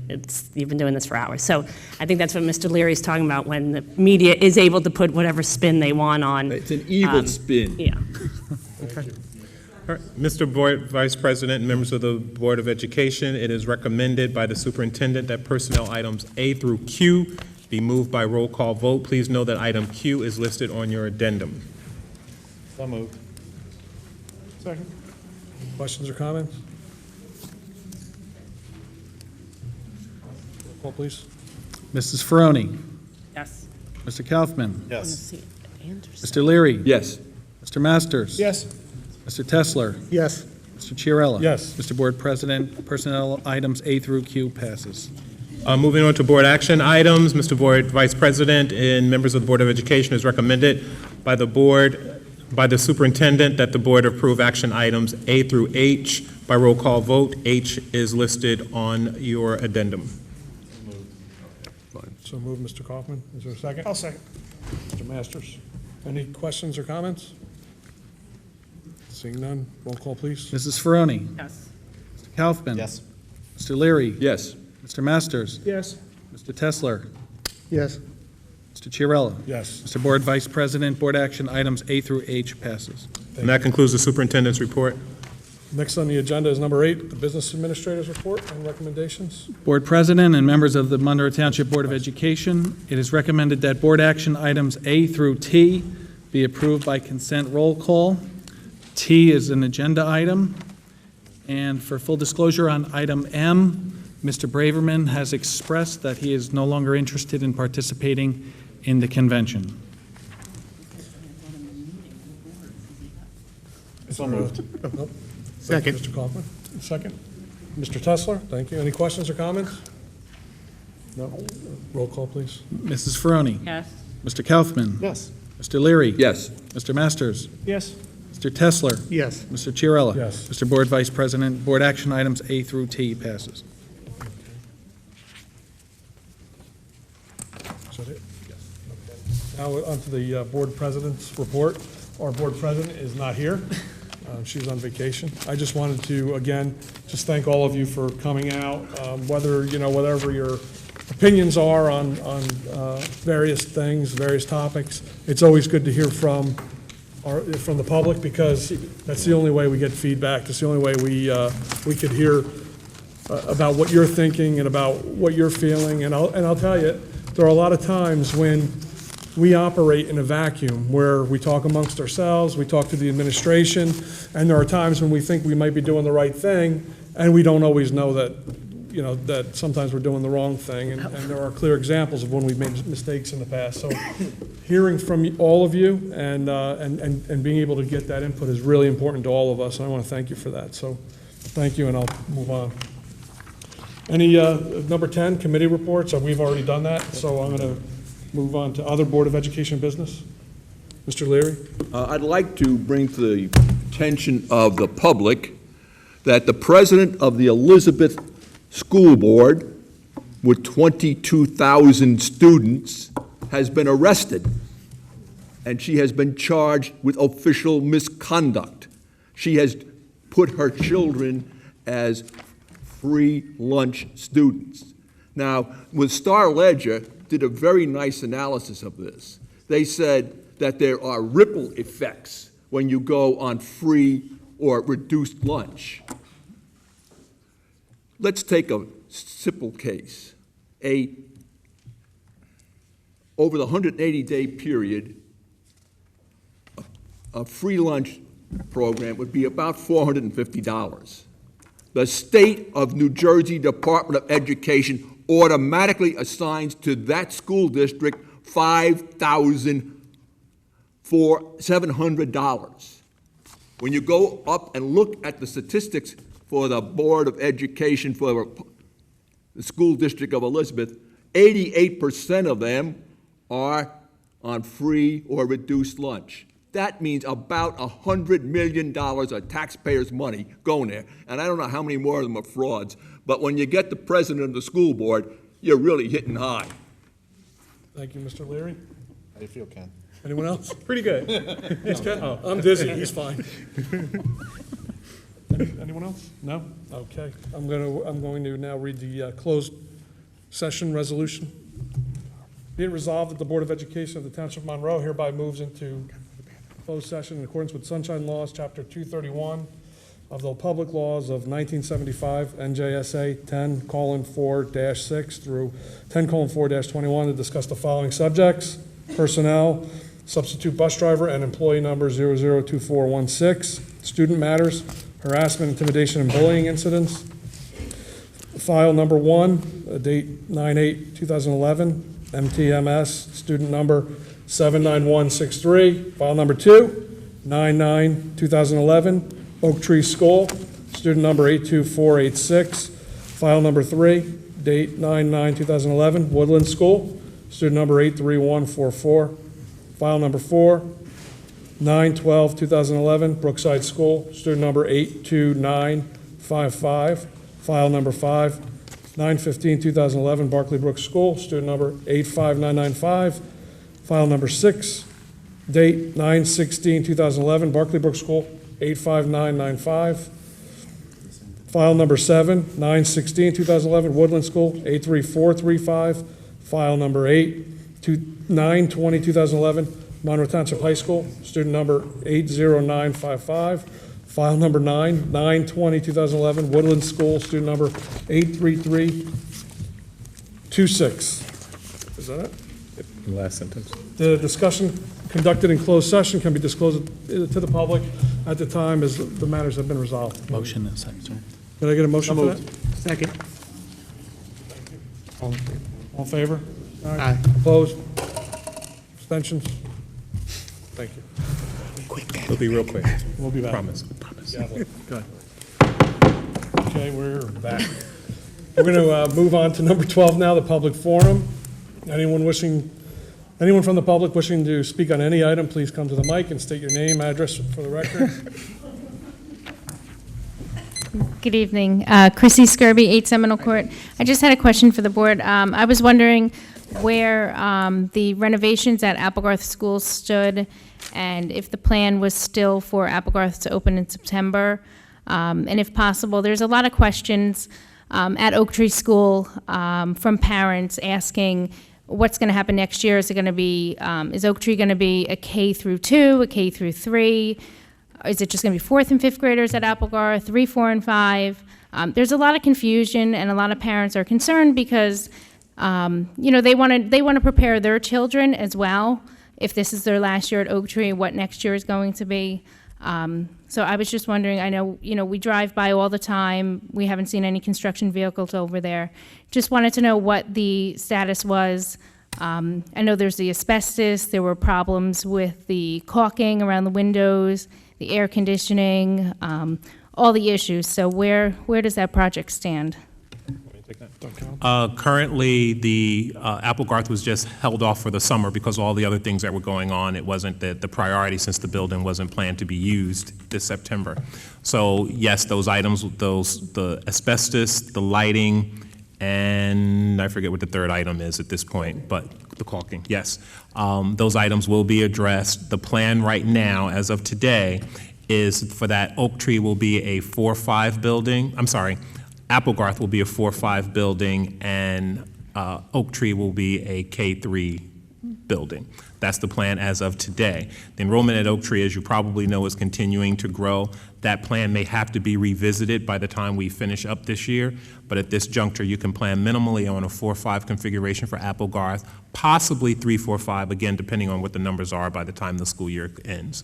You've been doing this for hours." So I think that's what Mr. Leary is talking about when the media is able to put whatever spin they want on.
It's an evil spin.
Yeah.
Okay. All right. Mr. Board Vice President and members of the Board of Education, it is recommended by the superintendent that personnel items A through Q be moved by roll call vote. Please know that item Q is listed on your addendum.
So moved. Second. Questions or comments? Roll call, please.
Mrs. Ferroni?
Yes.
Mr. Kaufman?
Yes.
Mr. Leary?
Yes.
Mr. Masters?
Yes.
Mr. Tesler?
Yes.
Mr. Chiarella?
Yes.
Mr. Board President, personnel items A through Q passes.
Moving on to board action items, Mr. Board Vice President and members of the Board of Education, is recommended by the board by the superintendent that the board approve action items A through H by roll call vote. H is listed on your addendum.
So move, Mr. Kaufman. Is there a second?
I'll second.
Mr. Masters. Any questions or comments? Seeing none, roll call, please.
Mrs. Ferroni?
Yes.
Mr. Kaufman?
Yes.
Mr. Leary?
Yes.
Mr. Masters?
Yes.
Mr. Tesler?
Yes.
Mr. Chiarella?
Yes.
Mr. Board Vice President, board action items A through H passes.
And that concludes the superintendent's report.
Next on the agenda is number 8, the Business Administrator's Report and recommendations.
Board President and members of the Monroe Township Board of Education, it is recommended that board action items A through T be approved by consent roll call. T is an agenda item. And for full disclosure on item M, Mr. Braverman has expressed that he is no longer interested in participating in the convention.
So moved.
Second.
Mr. Kaufman, second. Mr. Tesler, thank you. Any questions or comments? No? Roll call, please.
Mrs. Ferroni?
Yes.
Mr. Kaufman?
Yes.
Mr. Leary?
Yes.
Mr. Masters?
Yes.
Mr. Tesler?
Yes.
Mr. Chiarella?
Yes.
Mr. Board Vice President, board action items A through T passes.
Is that it? Now on to the Board President's report. Our Board President is not here. She's on vacation. I just wanted to, again, just thank all of you for coming out, whether, whatever your opinions are on various things, various topics. It's always good to hear from the public, because that's the only way we get feedback. That's the only way we could hear about what you're thinking and about what you're feeling. And I'll tell you, there are a lot of times when we operate in a vacuum where we talk amongst ourselves, we talk to the administration, and there are times when we think we might be doing the right thing, and we don't always know that, that sometimes we're doing the wrong thing, and there are clear examples of when we've made mistakes in the past. So hearing from all of you and being able to get that input is really important to all of us, and I want to thank you for that. So thank you, and I'll move on. Any, number 10, committee reports? We've already done that, so I'm going to move on to other Board of Education business. Mr. Leary?
I'd like to bring to the attention of the public that the president of the Elizabeth School Board, with 22,000 students, has been arrested, and she has been charged with official misconduct. She has put her children as free lunch students. Now, with Star Ledger, did a very nice analysis of this. They said that there are ripple effects when you go on free or reduced lunch. Let's take a simple case. Over the 180-day period, a free lunch program would be about $450. The state of New Jersey Department of Education automatically assigns to that school district $5,700. When you go up and look at the statistics for the Board of Education for the school district of Elizabeth, 88% of them are on free or reduced lunch. That means about $100 million of taxpayers' money going there. And I don't know how many more of them are frauds, but when you get the president of the school board, you're really hitting high.
Thank you, Mr. Leary.
How do you feel, Ken?
Anyone else?
Pretty good.
Yes, Ken? Oh, I'm dizzy, he's fine. Anyone else? No? Okay. I'm going to now read the closed session resolution. Be it resolved that the Board of Education of the Township of Monroe hereby moves into closed session in accordance with Sunshine Laws, Chapter 231 of the Public Laws of 1975, NJSA 10:4-6 through 10:4-21 to discuss the following subjects: personnel, substitute bus driver, and employee number 002416, student matters, harassment, intimidation, and bullying incidents. File number 1, date 9/8/2011, MTMS, student number 79163. File number 2, 9/9/2011, Oak Tree School, student number 82486. File number 3, date 9/9/2011, Woodland School, student number 83144. File number 4, 9/12/2011, Brookside School, student number 82955, file number 5. 9/15/2011, Barclay Brook School, student number 85995, file number 6. Date 9/16/2011, Barclay Brook School, 85995. File number 7, 9/16/2011, Woodland School, 83435. File number 8, 9/20/2011, Monroe Township High School, student number 80955. File number 9, 9/20/2011, Woodland School, student number 83326. Is that it?
The last sentence.
The discussion conducted in closed session can be disclosed to the public at the time as the matters have been resolved.
Motion and second, sir.
Did I get a motion for that?
Second.
All in favor?
Aye.
Opposed? Abstentions? Thank you.
It'll be real quick.
We'll be back.
Promise.
Good. Okay, we're back. We're going to move on to number 12 now, the public forum. Anyone from the public wishing to speak on any item, please come to the mic and state your name, address for the record.
Good evening. Chrissy Skirby, 8 Seminole Court. I just had a question for the board. I was wondering where the renovations at Applegarth School stood and if the plan was still for Applegarth to open in September. And if possible, there's a lot of questions at Oak Tree School from parents asking what's going to happen next year. Is it going to be, is Oak Tree going to be a K through 2, a K through 3? Is it just going to be 4th and 5th graders at Applegarth, 3, 4, and 5? There's a lot of confusion, and a lot of parents are concerned because, they want to prepare their children as well. If this is their last year at Oak Tree, what next year is going to be. So I was just wondering, I know, we drive by all the time. We haven't seen any construction vehicles over there. Just wanted to know what the status was. I know there's the asbestos. There were problems with the caulking around the windows, the air conditioning, all the issues. So where does that project stand?
Currently, the Applegarth was just held off for the summer because of all the other things that were going on. It wasn't the priority since the building wasn't planned to be used this September. So yes, those items, the asbestos, the lighting, and I forget what the third item is at this point, but the caulking, yes. Those items will be addressed. The plan right now, as of today, is for that Oak Tree will be a 4-5 building. I'm sorry, Applegarth will be a 4-5 building, and Oak Tree will be a K3 building. That's the plan as of today. The enrollment at Oak Tree, as you probably know, is continuing to grow. That plan may have to be revisited by the time we finish up this year, but at this juncture, you can plan minimally on a 4-5 configuration for Applegarth, possibly 3-4-5, again, depending on what the numbers are by the time the school year ends.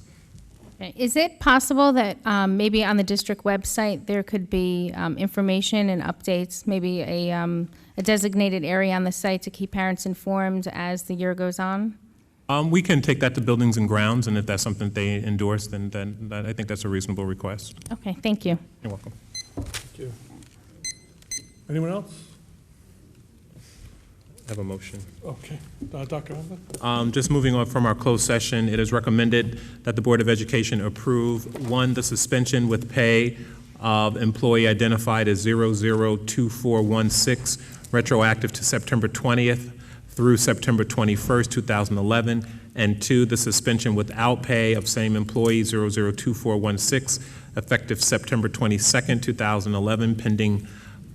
Is it possible that maybe on the district website there could be information and updates, maybe a designated area on the site to keep parents informed as the year goes on?
We can take that to Buildings and Grounds, and if that's something they endorse, then I think that's a reasonable request.
Okay, thank you.
You're welcome.
Thank you. Anyone else?
I have a motion.
Okay. Dr. Alvin?
Just moving on from our closed session, it is recommended that the Board of Education approve, 1, the suspension with pay of employee identified as 002416, retroactive to September 20th through September 21st, 2011, and 2, the suspension without pay of same employee 002416, effective September 22nd, 2011, pending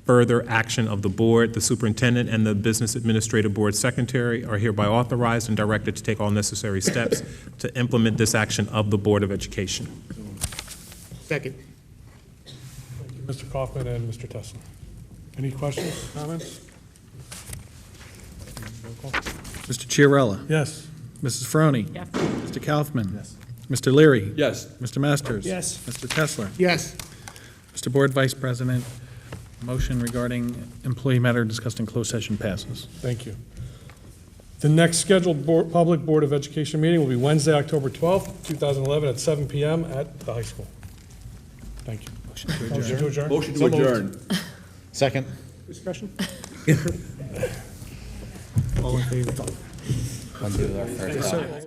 further action of the board. The superintendent and the business administrative board secretary are hereby authorized and directed to take all necessary steps to implement this action of the Board of Education.
Second.
Thank you, Mr. Kaufman and Mr. Tesler. Any questions, comments?
Mr. Chiarella?
Yes.
Mrs. Froni?
Yes.
Mr. Kaufman? Yes. Mr. Leary?
Yes.
Mr. Masters?
Yes.
Mr. Tesler?
Yes.
Mr. Board Vice President, motion regarding employee matter discussed in closed session passes.
Thank you. The next scheduled public Board of Education meeting will be Wednesday, October 12th, 2011 at 7 p.m. at the high school. Thank you.
Motion to adjourn.
Motion to adjourn.
Motion to
So moved.
adjourn.
Second.
Discussion?
All in favor?
Undo our first.